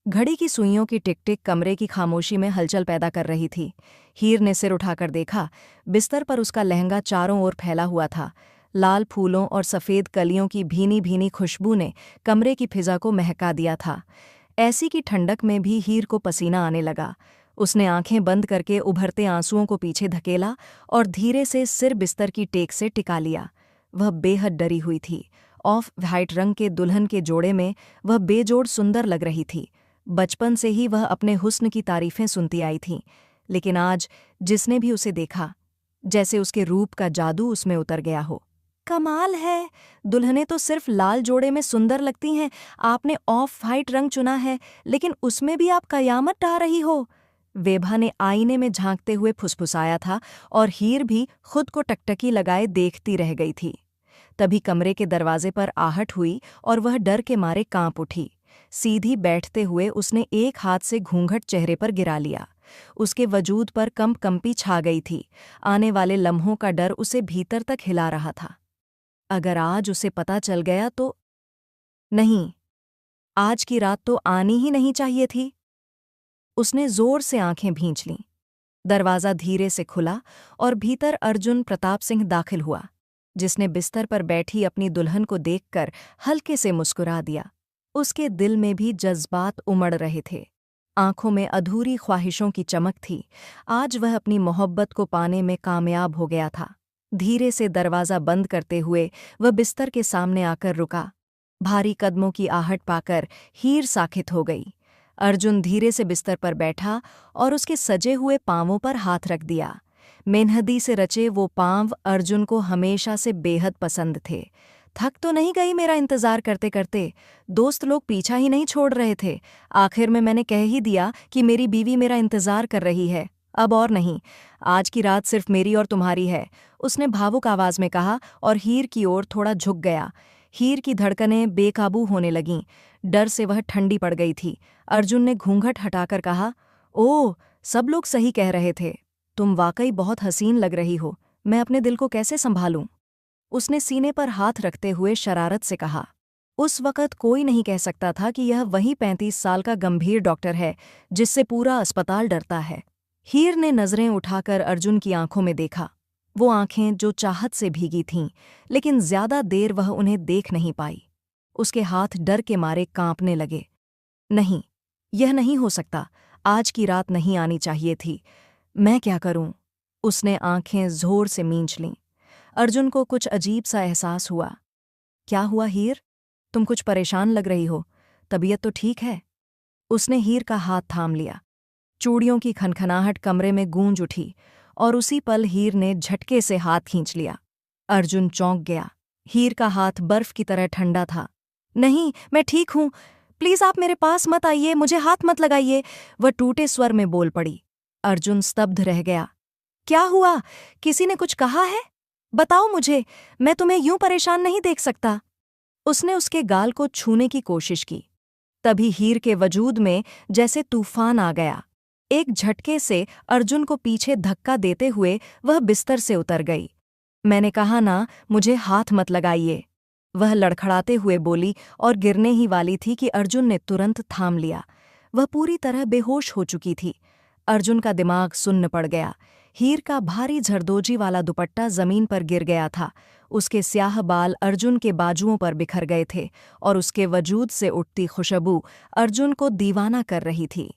घड़ी की सुइयों की टिक-टिक कमरे की खामोशी में हलचल पैदा कर रही थी। हीर ने सिर उठाकर देखा। बिस्तर पर उसका लहंगा चारों ओर फैला हुआ था। लाल फूलों और सफ़ेद कलियों की भीनी-भीनी खुशबू ने कमरे की फिज़ा को महका दिया था। ऐसी की ठंडक में भी हीर को पसीना आने लगा। उसने आंखें बंद करके उभरते आंसुओं को पीछे धकेला और धीरे से सिर बिस्तर की टेक से टिका लिया। वह बेहद डरी हुई थी। ऑफ व्हाइट रंग के दुल्हन के जोड़े में वह बेजोड़ सुंदर लग रही थी। बचपन से ही वह अपने हुस्न की तारीफें सुनती आई थी, लेकिन आज जिसने भी उसे देखा, जैसे उसके रूप का जादू उसमें उतर गया हो। कमाल है, दुल्हनें तो सिर्फ लाल जोड़े में सुंदर लगती हैं, आपने ऑफ व्हाइट रंग चुना है, लेकिन उसमें भी आप कयामत ढा रही हो। वेभा ने आईने में झांकते हुए फुसफुसाया था और हीर भी खुद को टकटकी लगाए देखती रह गई थी। तभी कमरे के दरवाजे पर आहट हुई और वह डर के मारे कांप उठी। सीधी बैठते हुए उसने एक हाथ से घूंघट चेहरे पर गिरा लिया। उसके वजूद पर कंपी छा गई थी। आने वाले लम्हों का डर उसे भीतर तक हिला रहा था। अगर आज उसे पता चल गया तो... नहीं, आज की रात तो आनी ही नहीं चाहिए थी। उसने जोर से आंखें भींच लीं। दरवाज़ा धीरे से खुला और भीतर अर्जुन प्रताप सिंह दाखिल हुआ, जिसने बिस्तर पर बैठी अपनी दुल्हन को देखकर हल्के से मुस्कुरा दिया। उसके दिल में भी जज्बात उमड़ रहे थे। आंखों में अधूरी ख्वाहिशों की चमक थी। आज वह अपनी मोहब्बत को पाने में कामयाब हो गया था। धीरे से दरवाज़ा बंद करते हुए वह बिस्तर के सामने आकर रुका। भारी कदमों की आहट पाकर हीर साखित हो गई। अर्जुन धीरे से बिस्तर पर बैठा और उसके सजे हुए पांवों पर हाथ रख दिया। मेहंदी से रचे वो पांव अर्जुन को हमेशा से बेहद पसंद थे। थक तो नहीं गई मेरा इंतज़ार करते करते? दोस्त लोग पीछा ही नहीं छोड़ रहे थे। आखिर में मैंने कह ही दिया कि मेरी बीवी मेरा इंतज़ार कर रही है। अब और नहीं, आज की रात सिर्फ मेरी और तुम्हारी है, उसने भावुक आवाज़ में कहा और हीर की ओर थोड़ा झुक गया। हीर की धड़कनें बेकाबू होने लगीं। डर से वह ठंडी पड़ गई थी। अर्जुन ने घूंघट हटाकर कहा, ओह, सब लोग सही कह रहे थे। तुम वाकई बहुत हसीन लग रही हो। मैं अपने दिल को कैसे संभालूं? उसने सीने पर हाथ रखते हुए शरारत से कहा। उस वक़्त कोई नहीं कह सकता था कि यह वही 35 साल का गंभीर डॉक्टर है जिससे पूरा अस्पताल डरता है। हीर ने नज़रें उठाकर अर्जुन की आंखों में देखा। वो आंखें जो चाहत से भीगी थीं, लेकिन ज्यादा देर वह उन्हें देख नहीं पाई। उसके हाथ डर के मारे कांपने लगे। नहीं, यह नहीं हो सकता। आज की रात नहीं आनी चाहिए थी। मैं क्या करूं? उसने आंखें जोर से मींच लीं। अर्जुन को कुछ अजीब सा एहसास हुआ। क्या हुआ हीर? तुम कुछ परेशान लग रही हो। तबीयत तो ठीक है? उसने हीर का हाथ थाम लिया। चूड़ियों की खनखनाहट कमरे में गूंज उठी और उसी पल हीर ने झटके से हाथ खींच लिया। अर्जुन चौंक गया। हीर का हाथ बर्फ की तरह ठंडा था। नहीं, मैं ठीक हूं। प्लीज आप मेरे पास मत आइए, मुझे हाथ मत लगाइए, वह टूटे स्वर में बोल पड़ी। अर्जुन स्तब्ध रह गया। क्या हुआ? किसी ने कुछ कहा है? बताओ मुझे, मैं तुम्हें यूं परेशान नहीं देख सकता। उसने उसके गाल को छूने की कोशिश की। तभी हीर के वजूद में जैसे तूफान आ गया। एक झटके से अर्जुन को पीछे धक्का देते हुए वह बिस्तर से उतर गई। मैंने कहा ना, मुझे हाथ मत लगाइए, वह लड़खड़ाते हुए बोली और गिरने ही वाली थी कि अर्जुन ने तुरंत थाम लिया। वह पूरी तरह बेहोश हो चुकी थी। अर्जुन का दिमाग सुन्न पड़ गया। हीर का भारी झरदोजी वाला दुपट्टा जमीन पर गिर गया था। उसके स्याह बाल अर्जुन के बाजुओं पर बिखर गए थे और उसके वजूद से उठती खुशबू अर्जुन को दीवाना कर रही थी।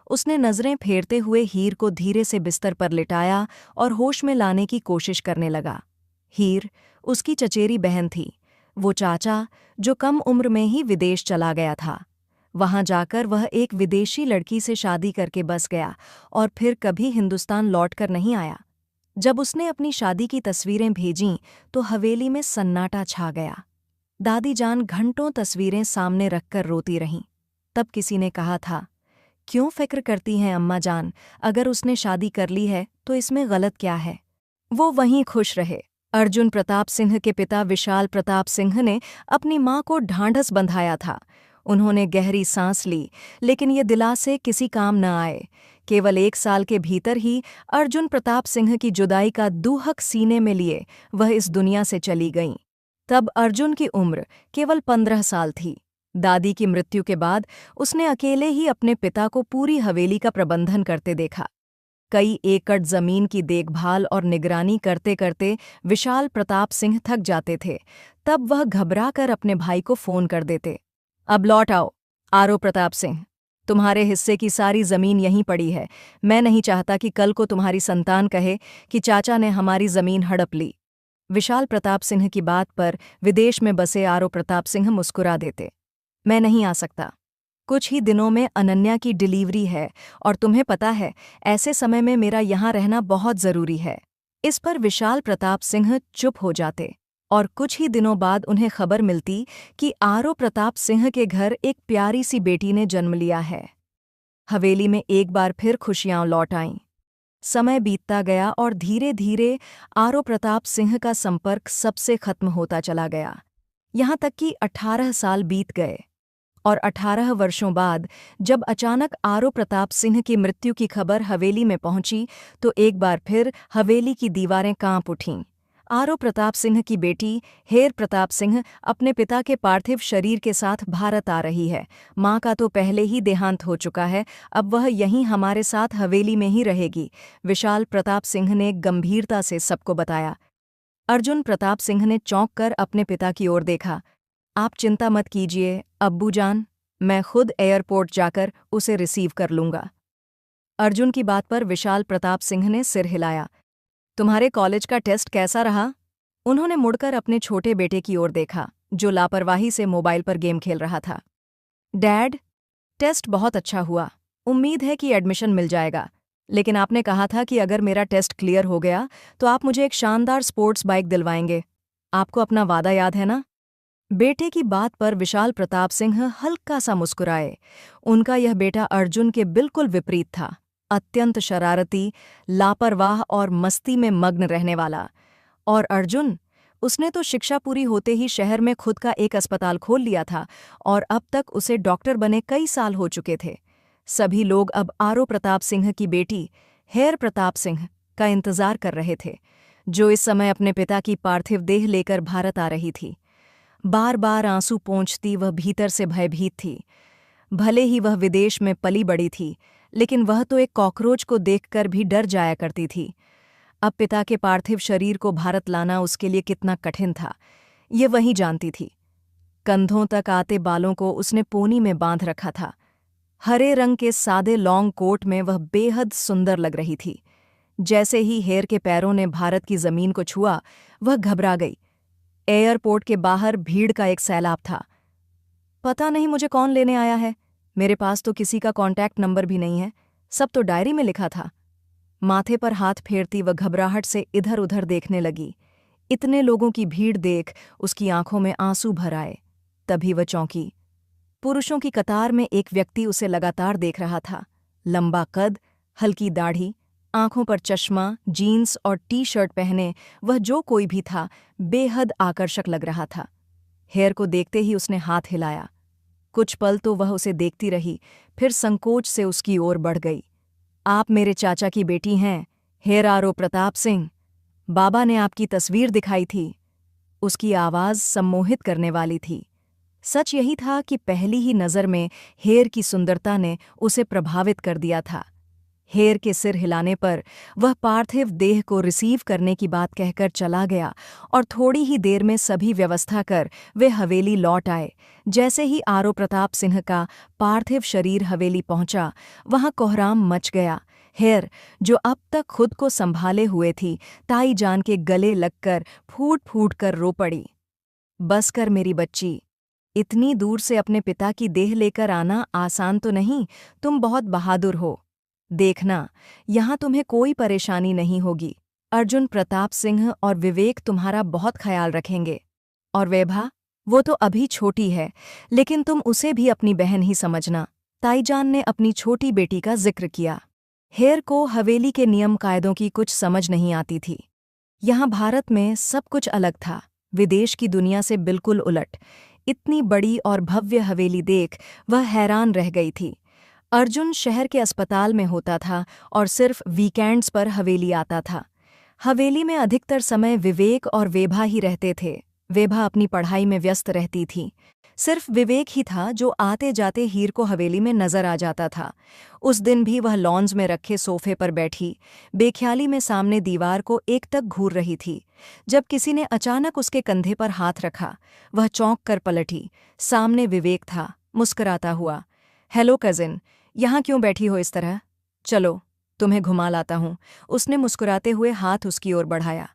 उसने नज़रें फेरते हुए हीर को धीरे से बिस्तर पर लिटाया और होश में लाने की कोशिश करने लगा। हीर उसकी चचेरी बहन थी, वो चाचा जो कम उम्र में ही विदेश चला गया था। वहां जाकर वह एक विदेशी लड़की से शादी करके बस गया और फिर कभी हिंदुस्तान लौटकर नहीं आया। जब उसने अपनी शादी की तस्वीरें भेजीं तो हवेली में सन्नाटा छा गया। दादी जान घंटों तस्वीरें सामने रखकर रोती रहीं। तब किसी ने कहा था, क्यों फिक्र करती हैं अम्मा जान, अगर उसने शादी कर ली है तो इसमें गलत क्या है? वो वहीं खुश रहे। अर्जुन प्रताप सिंह के पिता विशाल प्रताप सिंह ने अपनी मां को ढांढस बंधाया था। उन्होंने गहरी सांस ली, लेकिन ये दिलासे किसी काम न आए। केवल 1 साल के भीतर ही अर्जुन प्रताप सिंह की जुदाई का दूहक सीने में लिए वह इस दुनिया से चली गईं। तब अर्जुन की उम्र केवल 15 साल थी। दादी की मृत्यु के बाद उसने अकेले ही अपने पिता को पूरी हवेली का प्रबंधन करते देखा। कई एकड़ जमीन की देखभाल और निगरानी करते करते विशाल प्रताप सिंह थक जाते थे। तब वह घबराकर अपने भाई को फोन कर देते। अब लौट आओ आरो प्रताप सिंह, तुम्हारे हिस्से की सारी जमीन यहीं पड़ी है। मैं नहीं चाहता कि कल को तुम्हारी संतान कहे कि चाचा ने हमारी जमीन हड़प ली। विशाल प्रताप सिंह की बात पर विदेश में बसे आरो प्रताप सिंह मुस्कुरा देते। मैं नहीं आ सकता, कुछ ही दिनों में अनन्या की डिलीवरी है और तुम्हें पता है ऐसे समय में मेरा यहाँ रहना बहुत जरूरी है। इस पर विशाल प्रताप सिंह चुप हो जाते और कुछ ही दिनों बाद उन्हें खबर मिलती कि आरो प्रताप सिंह के घर एक प्यारी सी बेटी ने जन्म लिया है। हवेली में एक बार फिर खुशियां लौट आईं। समय बीतता गया और धीरे धीरे आरो प्रताप सिंह का संपर्क सबसे खत्म होता चला गया। यहाँ तक कि 18 साल बीत गए और 18 वर्षों बाद जब अचानक आरो प्रताप सिंह की मृत्यु की खबर हवेली में पहुंची तो एक बार फिर हवेली की दीवारें कांप उठीं। आरो प्रताप सिंह की बेटी हेर प्रताप सिंह अपने पिता के पार्थिव शरीर के साथ भारत आ रही है। माँ का तो पहले ही देहांत हो चुका है, अब वह यहीं हमारे साथ हवेली में ही रहेगी, विशाल प्रताप सिंह ने गंभीरता से सबको बताया। अर्जुन प्रताप सिंह ने चौंक कर अपने पिता की ओर देखा। आप चिंता मत कीजिए अब्बूजान, मैं खुद एयरपोर्ट जाकर उसे रिसीव कर लूंगा। अर्जुन की बात पर विशाल प्रताप सिंह ने सिर हिलाया। तुम्हारे कॉलेज का टेस्ट कैसा रहा? उन्होंने मुड़कर अपने छोटे बेटे की ओर देखा, जो लापरवाही से मोबाइल पर गेम खेल रहा था। डैड, टेस्ट बहुत अच्छा हुआ, उम्मीद है कि एडमिशन मिल जाएगा, लेकिन आपने कहा था कि अगर मेरा टेस्ट क्लियर हो गया तो आप मुझे एक शानदार स्पोर्ट्स बाइक दिलवाएंगे। आपको अपना वादा याद है ना? बेटे की बात पर विशाल प्रताप सिंह हल्का सा मुस्कुराए। उनका यह बेटा अर्जुन के बिल्कुल विपरीत था, अत्यंत शरारती, लापरवाह और मस्ती में मग्न रहने वाला। और अर्जुन, उसने तो शिक्षा पूरी होते ही शहर में खुद का एक अस्पताल खोल लिया था और अब तक उसे डॉक्टर बने कई साल हो चुके थे। सभी लोग अब आरो प्रताप सिंह की बेटी हेर प्रताप सिंह का इंतजार कर रहे थे, जो इस समय अपने पिता की पार्थिव देह लेकर भारत आ रही थी। बार बार आंसू पोंछती वह भीतर से भयभीत थी। भले ही वह विदेश में पली बड़ी थी, लेकिन वह तो एक कॉकरोच को देखकर भी डर जाया करती थी। अब पिता के पार्थिव शरीर को भारत लाना उसके लिए कितना कठिन था, ये वही जानती थी। कंधों तक आते बालों को उसने पोनी में बांध रखा था। हरे रंग के सादे लॉन्ग कोट में वह बेहद सुंदर लग रही थी। जैसे ही हेर के पैरों ने भारत की जमीन को छुआ, वह घबरा गई। एयरपोर्ट के बाहर भीड़ का एक सैलाब था। पता नहीं मुझे कौन लेने आया है, मेरे पास तो किसी का कॉन्टैक्ट नंबर भी नहीं है, सब तो डायरी में लिखा था। माथे पर हाथ फेरती वह घबराहट से इधर उधर देखने लगी। इतने लोगों की भीड़ देख उसकी आंखों में आंसू भर आए। तभी वह चौंकी। पुरुषों की कतार में एक व्यक्ति उसे लगातार देख रहा था। लंबा कद, हल्की दाढ़ी, आंखों पर चश्मा, जीन्स और टी शर्ट पहने वह जो कोई भी था बेहद आकर्षक लग रहा था। हेर को देखते ही उसने हाथ हिलाया। कुछ पल तो वह उसे देखती रही, फिर संकोच से उसकी ओर बढ़ गई। आप मेरे चाचा की बेटी हैं, हेर आरो प्रताप सिंह। बाबा ने आपकी तस्वीर दिखाई थी। उसकी आवाज़ सम्मोहित करने वाली थी। सच यही था कि पहली ही नज़र में हेर की सुंदरता ने उसे प्रभावित कर दिया था। हेर के सिर हिलाने पर वह पार्थिव देह को रिसीव करने की बात कहकर चला गया और थोड़ी ही देर में सभी व्यवस्था कर वे हवेली लौट आए। जैसे ही आरो प्रताप सिंह का पार्थिव शरीर हवेली पहुंचा, वहां कोहराम मच गया। हेर, जो अब तक खुद को संभाले हुए थी, ताई जान के गले लगकर फूट फूट कर रो पड़ी। बस कर मेरी बच्ची, इतनी दूर से अपने पिता की देह लेकर आना आसान तो नहीं, तुम बहुत बहादुर हो। देखना, यहाँ तुम्हें कोई परेशानी नहीं होगी। अर्जुन प्रताप सिंह और विवेक तुम्हारा बहुत ख्याल रखेंगे। और वैभा, वो तो अभी छोटी है, लेकिन तुम उसे भी अपनी बहन ही समझना। ताईजान ने अपनी छोटी बेटी का जिक्र किया। हेर को हवेली के नियम कायदों की कुछ समझ नहीं आती थी। यहाँ भारत में सब कुछ अलग था, विदेश की दुनिया से बिल्कुल उलट। इतनी बड़ी और भव्य हवेली देख वह हैरान रह गई थी। अर्जुन शहर के अस्पताल में होता था और सिर्फ वीकेंड्स पर हवेली आता था। हवेली में अधिकतर समय विवेक और वेभा ही रहते थे। वेभा अपनी पढ़ाई में व्यस्त रहती थी। सिर्फ विवेक ही था जो आते जाते हीर को हवेली में नजर आ जाता था। उस दिन भी वह लॉन्ज में रखे सोफे पर बैठी बेख्याली में सामने दीवार को एकटक घूर रही थी। जब किसी ने अचानक उसके कंधे पर हाथ रखा, वह चौंक कर पलटी। सामने विवेक था, मुस्कुराता हुआ। हेलो कजिन, यहाँ क्यों बैठी हो इस तरह? चलो तुम्हें घुमा लाता हूँ। उसने मुस्कुराते हुए हाथ उसकी ओर बढ़ाया।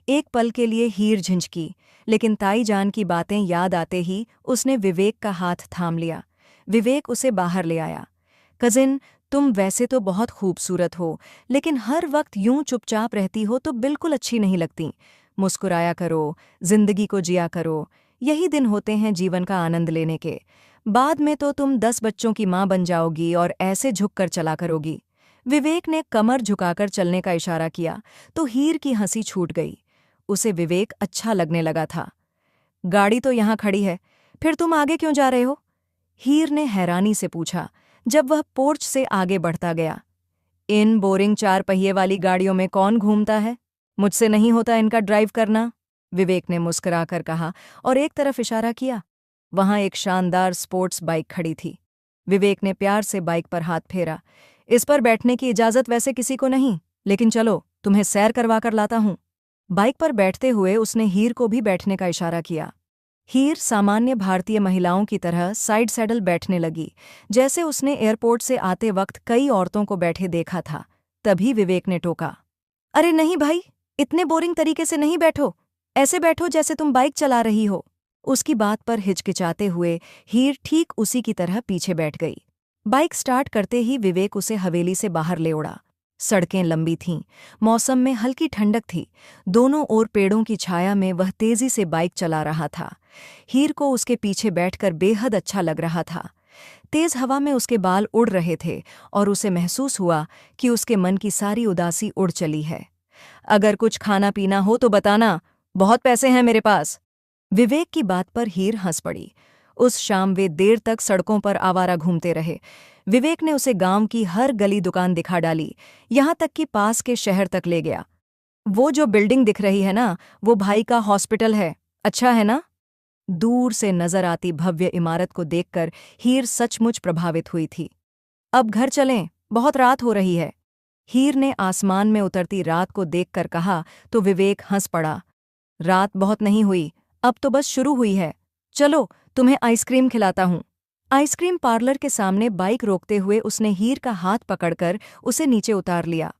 एक पल के लिए हीर झिंझकी, लेकिन ताई जान की बातें याद आते ही उसने विवेक का हाथ थाम लिया। विवेक उसे बाहर ले आया। कजिन, तुम वैसे तो बहुत खूबसूरत हो, लेकिन हर वक्त यूं चुपचाप रहती हो तो बिल्कुल अच्छी नहीं लगती। मुस्कुराया करो, जिंदगी को जिया करो। यही दिन होते हैं जीवन का आनंद लेने के। बाद में तो तुम 10 बच्चों की माँ बन जाओगी और ऐसे झुककर चला करोगी। विवेक ने कमर झुकाकर चलने का इशारा किया तो हीर की हंसी छूट गई। उसे विवेक अच्छा लगने लगा था। गाड़ी तो यहाँ खड़ी है, फिर तुम आगे क्यों जा रहे हो? हीर ने हैरानी से पूछा जब वह पोर्च से आगे बढ़ता गया। इन बोरिंग 4 पहिए वाली गाड़ियों में कौन घूमता है? मुझसे नहीं होता इनका ड्राइव करना, विवेक ने मुस्कुराकर कहा और एक तरफ इशारा किया। वहां एक शानदार स्पोर्ट्स बाइक खड़ी थी। विवेक ने प्यार से बाइक पर हाथ फेरा। इस पर बैठने की इजाजत वैसे किसी को नहीं, लेकिन चलो तुम्हें सैर करवा कर लाता हूं। बाइक पर बैठते हुए उसने हीर को भी बैठने का इशारा किया। हीर सामान्य भारतीय महिलाओं की तरह साइड सैडल बैठने लगी, जैसे उसने एयरपोर्ट से आते वक्त कई औरतों को बैठे देखा था। तभी विवेक ने टोका, अरे नहीं भाई, इतने बोरिंग तरीके से नहीं बैठो, ऐसे बैठो जैसे तुम बाइक चला रही हो। उसकी बात पर हिचकिचाते हुए हीर ठीक उसी की तरह पीछे बैठ गई। बाइक स्टार्ट करते ही विवेक उसे हवेली से बाहर ले उड़ा। सड़कें लंबी थीं, मौसम में हल्की ठंडक थी। दोनों ओर पेड़ों की छाया में वह तेजी से बाइक चला रहा था। हीर को उसके पीछे बैठकर बेहद अच्छा लग रहा था। तेज हवा में उसके बाल उड़ रहे थे और उसे महसूस हुआ कि उसके मन की सारी उदासी उड़ चली है। अगर कुछ खाना पीना हो तो बताना, बहुत पैसे हैं मेरे पास। विवेक की बात पर हीर हंस पड़ी। उस शाम वे देर तक सड़कों पर आवारा घूमते रहे। विवेक ने उसे गांव की हर गली दुकान दिखा डाली, यहां तक कि पास के शहर तक ले गया। वो जो बिल्डिंग दिख रही है ना, वो भाई का हॉस्पिटल है, अच्छा है ना? दूर से नजर आती भव्य इमारत को देखकर हीर सचमुच प्रभावित हुई थी। अब घर चलें, बहुत रात हो रही है। हीर ने आसमान में उतरती रात को देखकर कहा तो विवेक हंस पड़ा। रात बहुत नहीं हुई, अब तो बस शुरू हुई है। चलो तुम्हें आइसक्रीम खिलाता हूँ। आइसक्रीम पार्लर के सामने बाइक रोकते हुए उसने हीर का हाथ पकड़कर उसे नीचे उतार लिया।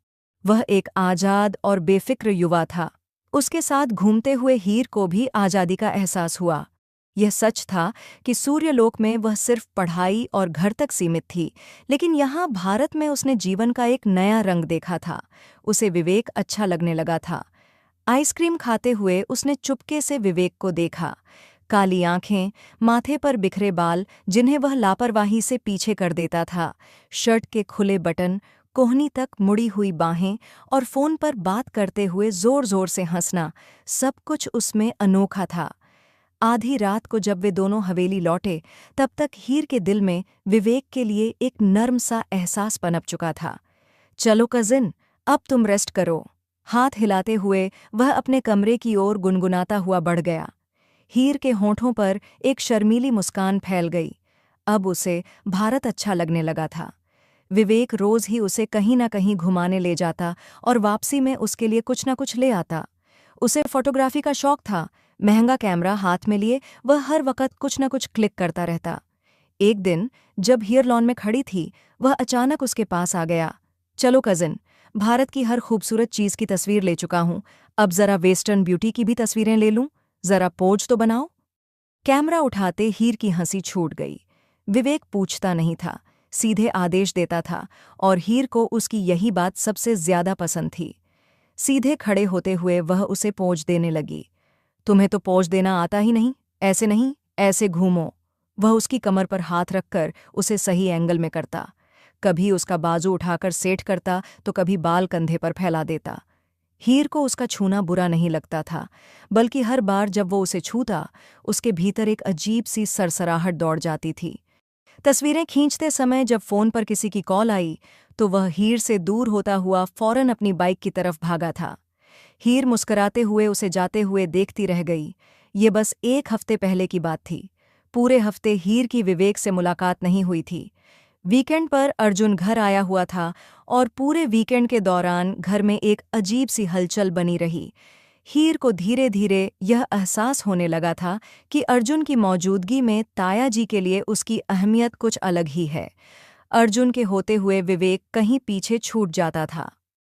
वह एक आजाद और बेफिक्र युवा था। उसके साथ घूमते हुए हीर को भी आजादी का एहसास हुआ। यह सच था कि सूर्यलोक में वह सिर्फ पढ़ाई और घर तक सीमित थी, लेकिन यहाँ भारत में उसने जीवन का एक नया रंग देखा था। उसे विवेक अच्छा लगने लगा था। आइसक्रीम खाते हुए उसने चुपके से विवेक को देखा। काली आंखें, माथे पर बिखरे बाल जिन्हें वह लापरवाही से पीछे कर देता था, शर्ट के खुले बटन, कोहनी तक मुड़ी हुई बाहें और फोन पर बात करते हुए जोर-जोर से हंसना, सब कुछ उसमें अनोखा था। आधी रात को जब वे दोनों हवेली लौटे, तब तक हीर के दिल में विवेक के लिए एक नर्म सा एहसास पनप चुका था। चलो कजिन, अब तुम रेस्ट करो। हाथ हिलाते हुए वह अपने कमरे की ओर गुनगुनाता हुआ बढ़ गया। हीर के होंठों पर एक शर्मीली मुस्कान फैल गई। अब उसे भारत अच्छा लगने लगा था। विवेक रोज ही उसे कहीं न कहीं घुमाने ले जाता और वापसी में उसके लिए कुछ न कुछ ले आता। उसे फोटोग्राफी का शौक था। महंगा कैमरा हाथ में लिए वह हर वक्त कुछ न कुछ क्लिक करता रहता। एक दिन जब हीर लॉन में खड़ी थी, वह अचानक उसके पास आ गया। चलो कजिन, भारत की हर खूबसूरत चीज की तस्वीर ले चुका हूं, अब जरा वेस्टर्न ब्यूटी की भी तस्वीरें ले लूं, जरा पोज तो बनाओ। कैमरा उठाते हीर की हंसी छूट गई। विवेक पूछता नहीं था, सीधे आदेश देता था और हीर को उसकी यही बात सबसे ज्यादा पसंद थी। सीधे खड़े होते हुए वह उसे पोज देने लगी। तुम्हें तो पोज देना आता ही नहीं, ऐसे घूमो। वह उसकी कमर पर हाथ रखकर उसे सही एंगल में करता। कभी उसका बाजू उठाकर सेट करता तो कभी बाल कंधे पर फैला देता। हीर को उसका छूना बुरा नहीं लगता था, बल्कि हर बार जब वो उसे छूता, उसके भीतर एक अजीब सी सरसराहट दौड़ जाती थी। तस्वीरें खींचते समय जब फोन पर किसी की कॉल आई, तो वह हीर से दूर होता हुआ फौरन अपनी बाइक की तरफ भागा था। हीर मुस्कुराते हुए उसे जाते हुए देखती रह गई। ये बस एक हफ्ते पहले की बात थी। पूरे हफ्ते हीर की विवेक से मुलाकात नहीं हुई थी। वीकेंड पर अर्जुन घर आया हुआ था और पूरे वीकेंड के दौरान घर में एक अजीब सी हलचल बनी रही। हीर को धीरे धीरे यह एहसास होने लगा था कि अर्जुन की मौजूदगी में ताया जी के लिए उसकी अहमियत कुछ अलग ही है। अर्जुन के होते हुए विवेक कहीं पीछे छूट जाता था।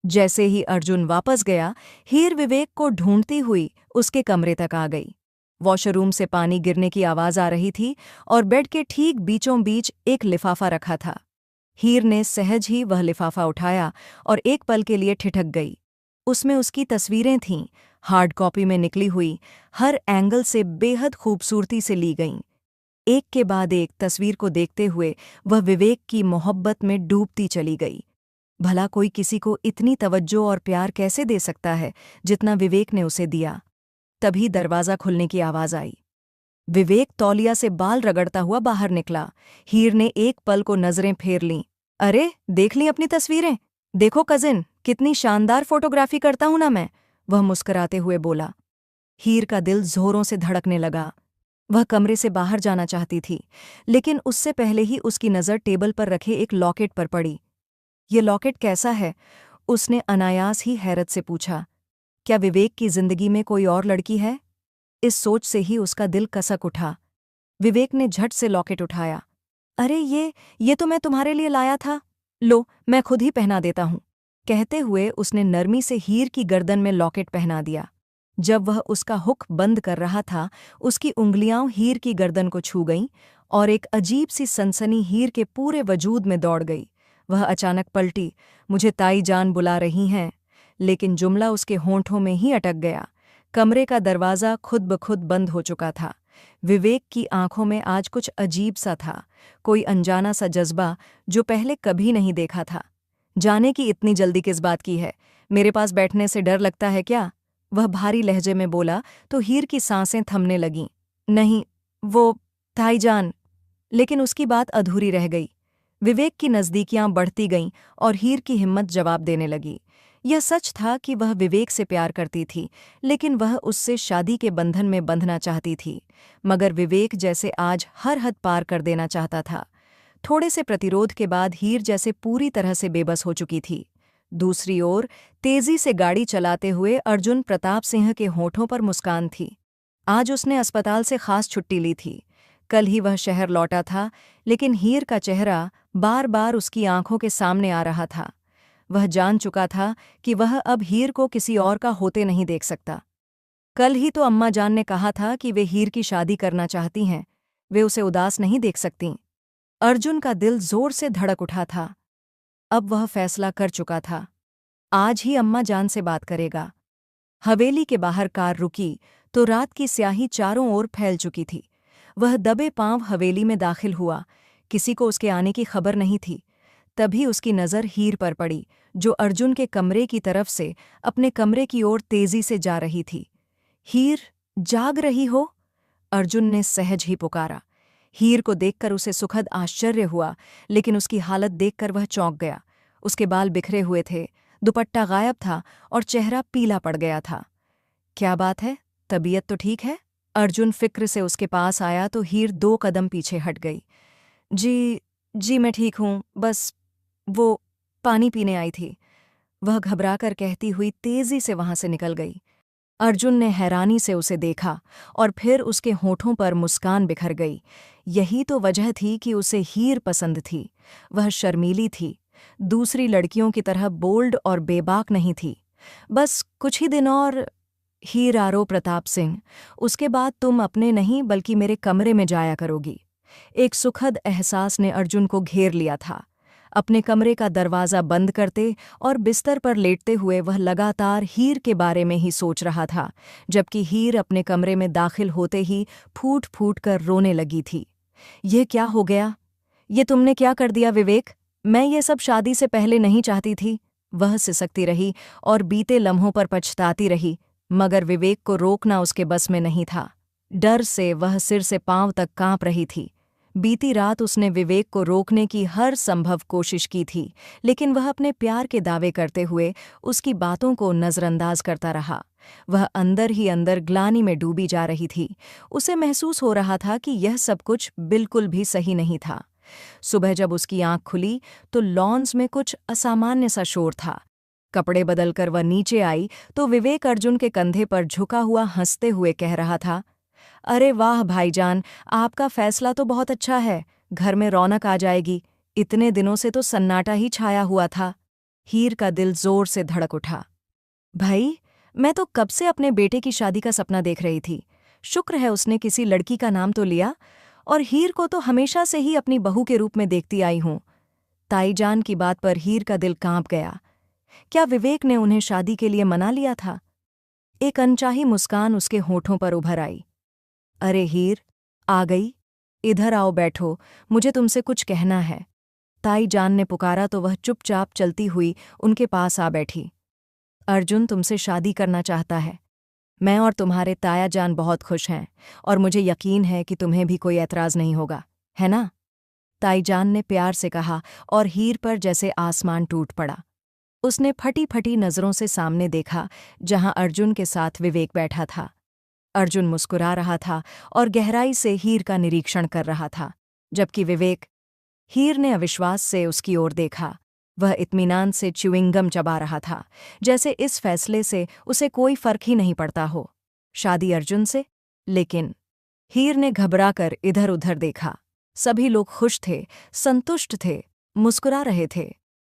जैसे ही अर्जुन वापस गया, हीर विवेक को ढूंढती हुई उसके कमरे तक आ गई। वॉशरूम से पानी गिरने की आवाज आ रही थी और बेड के ठीक बीचों बीच एक लिफाफा रखा था। हीर ने सहज ही वह लिफाफा उठाया और एक पल के लिए ठिठक गई। उसमें उसकी तस्वीरें थीं, हार्ड कॉपी में निकली हुई, हर एंगल से बेहद खूबसूरती से ली गईं। एक के बाद एक तस्वीर को देखते हुए वह विवेक की मोहब्बत में डूबती चली गई। भला कोई किसी को इतनी तवज्जो और प्यार कैसे दे सकता है जितना विवेक ने उसे दिया। तभी दरवाज़ा खुलने की आवाज़ आई। विवेक तौलिया से बाल रगड़ता हुआ बाहर निकला। हीर ने एक पल को नजरें फेर लीं। अरे, देख ली अपनी तस्वीरें? देखो कजिन, कितनी शानदार फोटोग्राफी करता हूं ना मैं, वह मुस्कुराते हुए बोला। हीर का दिल जोरों से धड़कने लगा। वह कमरे से बाहर जाना चाहती थी, लेकिन उससे पहले ही उसकी नज़र टेबल पर रखे एक लॉकेट पर पड़ी। ये लॉकेट कैसा है? उसने अनायास ही हैरत से पूछा। क्या विवेक की जिंदगी में कोई और लड़की है? इस सोच से ही उसका दिल कसक उठा। विवेक ने झट से लॉकेट उठाया। अरे ये तो मैं तुम्हारे लिए लाया था। लो, मैं खुद ही पहना देता हूं। कहते हुए उसने नरमी से हीर की गर्दन में लॉकेट पहना दिया। जब वह उसका हुक बंद कर रहा था, उसकी उंगलियां हीर की गर्दन को छू गईं और एक अजीब सी सनसनी हीर के पूरे वजूद में दौड़ गई। वह अचानक पलटी। मुझे ताई जान बुला रही हैं। लेकिन जुमला उसके होंठों में ही अटक गया। कमरे का दरवाज़ा खुद ब खुद बंद हो चुका था। विवेक की आंखों में आज कुछ अजीब सा था, कोई अनजाना सा जज्बा जो पहले कभी नहीं देखा था। जाने की इतनी जल्दी किस बात की है? मेरे पास बैठने से डर लगता है क्या? वह भारी लहजे में बोला तो हीर की सांसें थमने लगीं। नहीं, वो ताईजान। लेकिन उसकी बात अधूरी रह गई। विवेक की नज़दीकियां बढ़ती गईं और हीर की हिम्मत जवाब देने लगी। यह सच था कि वह विवेक से प्यार करती थी, लेकिन वह उससे शादी के बंधन में बंधना चाहती थी। मगर विवेक जैसे आज हर हद पार कर देना चाहता था। थोड़े से प्रतिरोध के बाद हीर जैसे पूरी तरह से बेबस हो चुकी थी। दूसरी ओर तेजी से गाड़ी चलाते हुए अर्जुन प्रताप सिंह के होठों पर मुस्कान थी। आज उसने अस्पताल से खास छुट्टी ली थी। कल ही वह शहर लौटा था, लेकिन हीर का चेहरा बार बार उसकी आंखों के सामने आ रहा था। वह जान चुका था कि वह अब हीर को किसी और का होते नहीं देख सकता। कल ही तो अम्मा जान ने कहा था कि वे हीर की शादी करना चाहती हैं, वे उसे उदास नहीं देख सकतीं। अर्जुन का दिल जोर से धड़क उठा था। अब वह फैसला कर चुका था। आज ही अम्मा जान से बात करेगा। हवेली के बाहर कार रुकी तो रात की स्याही चारों ओर फैल चुकी थी। वह दबे पांव हवेली में दाखिल हुआ। किसी को उसके आने की खबर नहीं थी। तभी उसकी नज़र हीर पर पड़ी, जो अर्जुन के कमरे की तरफ से अपने कमरे की ओर तेजी से जा रही थी। हीर, जाग रही हो? अर्जुन ने सहज ही पुकारा। हीर को देखकर उसे सुखद आश्चर्य हुआ, लेकिन उसकी हालत देखकर वह चौंक गया। उसके बाल बिखरे हुए थे, दुपट्टा गायब था और चेहरा पीला पड़ गया था। क्या बात है? तबीयत तो ठीक है? अर्जुन फिक्र से उसके पास आया तो हीर 2 कदम पीछे हट गई। जी मैं ठीक हूँ, बस वो पानी पीने आई थी, वह घबराकर कहती हुई तेजी से वहां से निकल गई। अर्जुन ने हैरानी से उसे देखा और फिर उसके होठों पर मुस्कान बिखर गई। यही तो वजह थी कि उसे हीर पसंद थी। वह शर्मीली थी, दूसरी लड़कियों की तरह बोल्ड और बेबाक नहीं थी। बस कुछ ही दिन और। हीर आरो प्रताप सिंह, उसके बाद तुम अपने नहीं बल्कि मेरे कमरे में जाया करोगी। एक सुखद एहसास ने अर्जुन को घेर लिया था। अपने कमरे का दरवाज़ा बंद करते और बिस्तर पर लेटते हुए वह लगातार हीर के बारे में ही सोच रहा था, जबकि हीर अपने कमरे में दाखिल होते ही फूट फूट कर रोने लगी थी। ये क्या हो गया? ये तुमने क्या कर दिया विवेक? मैं ये सब शादी से पहले नहीं चाहती थी, वह सिसकती रही और बीते लम्हों पर पछताती रही, मगर विवेक को रोकना उसके बस में नहीं था। डर से वह सिर से पांव तक कांप रही थी। बीती रात उसने विवेक को रोकने की हर संभव कोशिश की थी, लेकिन वह अपने प्यार के दावे करते हुए उसकी बातों को नज़रअंदाज करता रहा। वह अंदर ही अंदर ग्लानि में डूबी जा रही थी। उसे महसूस हो रहा था कि यह सब कुछ बिल्कुल भी सही नहीं था। सुबह जब उसकी आंख खुली तो लॉन्स में कुछ असामान्य सा शोर था। कपड़े बदलकर वह नीचे आई तो विवेक अर्जुन के कंधे पर झुका हुआ हंसते हुए कह रहा था, अरे वाह भाईजान, आपका फैसला तो बहुत अच्छा है। घर में रौनक आ जाएगी। इतने दिनों से तो सन्नाटा ही छाया हुआ था। हीर का दिल जोर से धड़क उठा। भाई, मैं तो कब से अपने बेटे की शादी का सपना देख रही थी। शुक्र है उसने किसी लड़की का नाम तो लिया, और हीर को तो हमेशा से ही अपनी बहू के रूप में देखती आई हूं। ताईजान की बात पर हीर का दिल कांप गया। क्या विवेक ने उन्हें शादी के लिए मना लिया था? एक अनचाही मुस्कान उसके होठों पर उभर आई। अरे हीर, आ गई? इधर आओ, बैठो, मुझे तुमसे कुछ कहना है। ताईजान ने पुकारा तो वह चुपचाप चलती हुई उनके पास आ बैठी। अर्जुन तुमसे शादी करना चाहता है। मैं और तुम्हारे तायाजान बहुत खुश हैं, और मुझे यकीन है कि तुम्हें भी कोई ऐतराज़ नहीं होगा, है ना? ताईजान ने प्यार से कहा, और हीर पर जैसे आसमान टूट पड़ा। उसने फटी फटी नज़रों से सामने देखा, जहां अर्जुन के साथ विवेक बैठा था। अर्जुन मुस्कुरा रहा था और गहराई से हीर का निरीक्षण कर रहा था, जबकि विवेक। हीर ने अविश्वास से उसकी ओर देखा। वह इत्मीनान से च्युइंगम चबा रहा था, जैसे इस फैसले से उसे कोई फर्क ही नहीं पड़ता हो। शादी अर्जुन से? लेकिन हीर ने घबराकर इधर उधर देखा। सभी लोग खुश थे, संतुष्ट थे, मुस्कुरा रहे थे।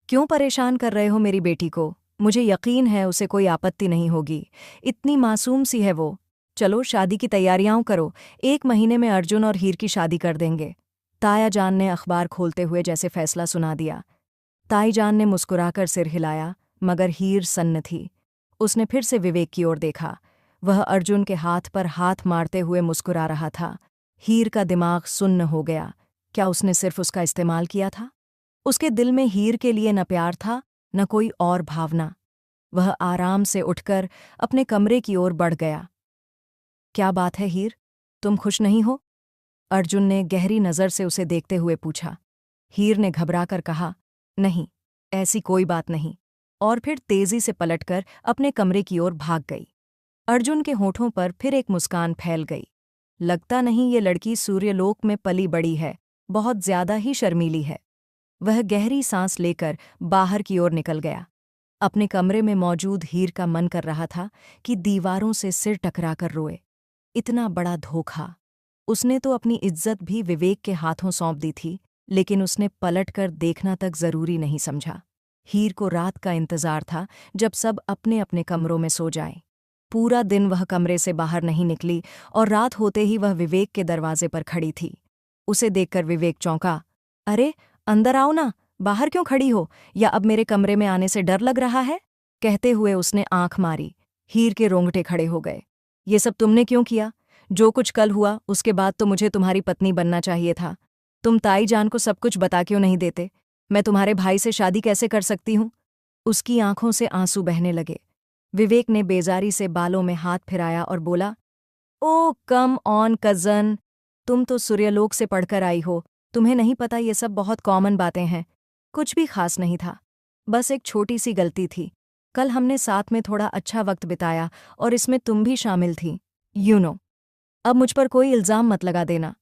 क्यों परेशान कर रहे हो मेरी बेटी को? मुझे यकीन है उसे कोई आपत्ति नहीं होगी। इतनी मासूम सी है वो। चलो शादी की तैयारियां करो। 1 महीने में अर्जुन और हीर की शादी कर देंगे। तायाजान ने अखबार खोलते हुए जैसे फैसला सुना दिया। ताईजान ने मुस्कुराकर सिर हिलाया, मगर हीर सन्न थी। उसने फिर से विवेक की ओर देखा। वह अर्जुन के हाथ पर हाथ मारते हुए मुस्कुरा रहा था। हीर का दिमाग सुन्न हो गया। क्या उसने सिर्फ उसका इस्तेमाल किया था? उसके दिल में हीर के लिए न प्यार था, न कोई और भावना। वह आराम से उठकर अपने कमरे की ओर बढ़ गया। क्या बात है हीर, तुम खुश नहीं हो? अर्जुन ने गहरी नज़र से उसे देखते हुए पूछा। हीर ने घबराकर कहा, नहीं, ऐसी कोई बात नहीं, और फिर तेजी से पलटकर अपने कमरे की ओर भाग गई। अर्जुन के होठों पर फिर एक मुस्कान फैल गई। लगता नहीं ये लड़की सूर्यलोक में पली बड़ी है, बहुत ज्यादा ही शर्मीली है। वह गहरी सांस लेकर बाहर की ओर निकल गया। अपने कमरे में मौजूद हीर का मन कर रहा था कि दीवारों से सिर टकराकर रोए। इतना बड़ा धोखा। उसने तो अपनी इज्जत भी विवेक के हाथों सौंप दी थी, लेकिन उसने पलटकर देखना तक जरूरी नहीं समझा। हीर को रात का इंतजार था, जब सब अपने अपने कमरों में सो जाएं। पूरा दिन वह कमरे से बाहर नहीं निकली, और रात होते ही वह विवेक के दरवाजे पर खड़ी थी। उसे देखकर विवेक चौंका। अरे, अंदर आओ ना, बाहर क्यों खड़ी हो? या अब मेरे कमरे में आने से डर लग रहा है? कहते हुए उसने आंख मारी। हीर के रोंगटे खड़े हो गए। ये सब तुमने क्यों किया? जो कुछ कल हुआ उसके बाद तो मुझे तुम्हारी पत्नी बनना चाहिए था। तुम ताईजान को सब कुछ बता क्यों नहीं देते? मैं तुम्हारे भाई से शादी कैसे कर सकती हूँ? उसकी आंखों से आंसू बहने लगे। विवेक ने बेजारी से बालों में हाथ फिराया और बोला, ओ कम ऑन कज़न, तुम तो सूर्यलोक से पढ़कर आई हो। तुम्हें नहीं पता ये सब बहुत कॉमन बातें हैं। कुछ भी खास नहीं था, बस एक छोटी सी गलती थी। कल हमने साथ में थोड़ा अच्छा वक्त बिताया, और इसमें तुम भी शामिल थी। You know. अब मुझ पर कोई इल्ज़ाम मत लगा देना।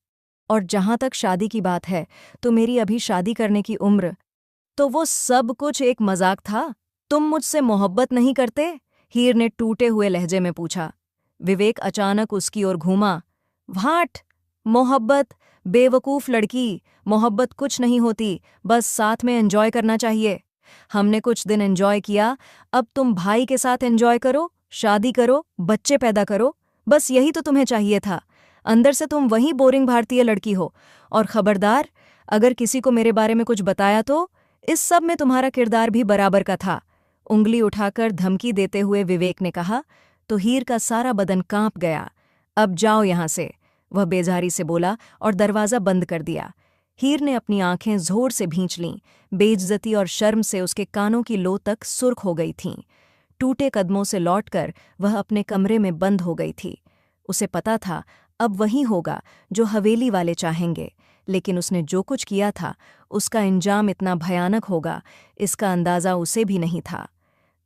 और जहां तक शादी की बात है, तो मेरी अभी शादी करने की उम्र। तो वो सब कुछ एक मजाक था? तुम मुझसे मोहब्बत नहीं करते? हीर ने टूटे हुए लहजे में पूछा। विवेक अचानक उसकी ओर घूमा। भाट! मोहब्बत? बेवकूफ़ लड़की, मोहब्बत कुछ नहीं होती, बस साथ में एंजॉय करना चाहिए। हमने कुछ दिन एंजॉय किया, अब तुम भाई के साथ एंजॉय करो, शादी करो, बच्चे पैदा करो। बस यही तो तुम्हें चाहिए था। अंदर से तुम वही बोरिंग भारतीय लड़की हो। और खबरदार, अगर किसी को मेरे बारे में कुछ बताया तो इस सब में तुम्हारा किरदार भी बराबर का था। उंगली उठाकर धमकी देते हुए विवेक ने कहा, तो हीर का सारा बदन कांप गया। अब जाओ यहां से, वह बेजारी से बोला और दरवाज़ा बंद कर दिया। हीर ने अपनी आंखें जोर से भींच लीं। बेइज्जती और शर्म से उसके कानों की लो तक सुर्ख हो गई थीं। टूटे कदमों से लौटकर वह अपने कमरे में बंद हो गई थी। उसे पता था अब वही होगा जो हवेली वाले चाहेंगे। लेकिन उसने जो कुछ किया था उसका अंजाम इतना भयानक होगा, इसका अंदाज़ा उसे भी नहीं था।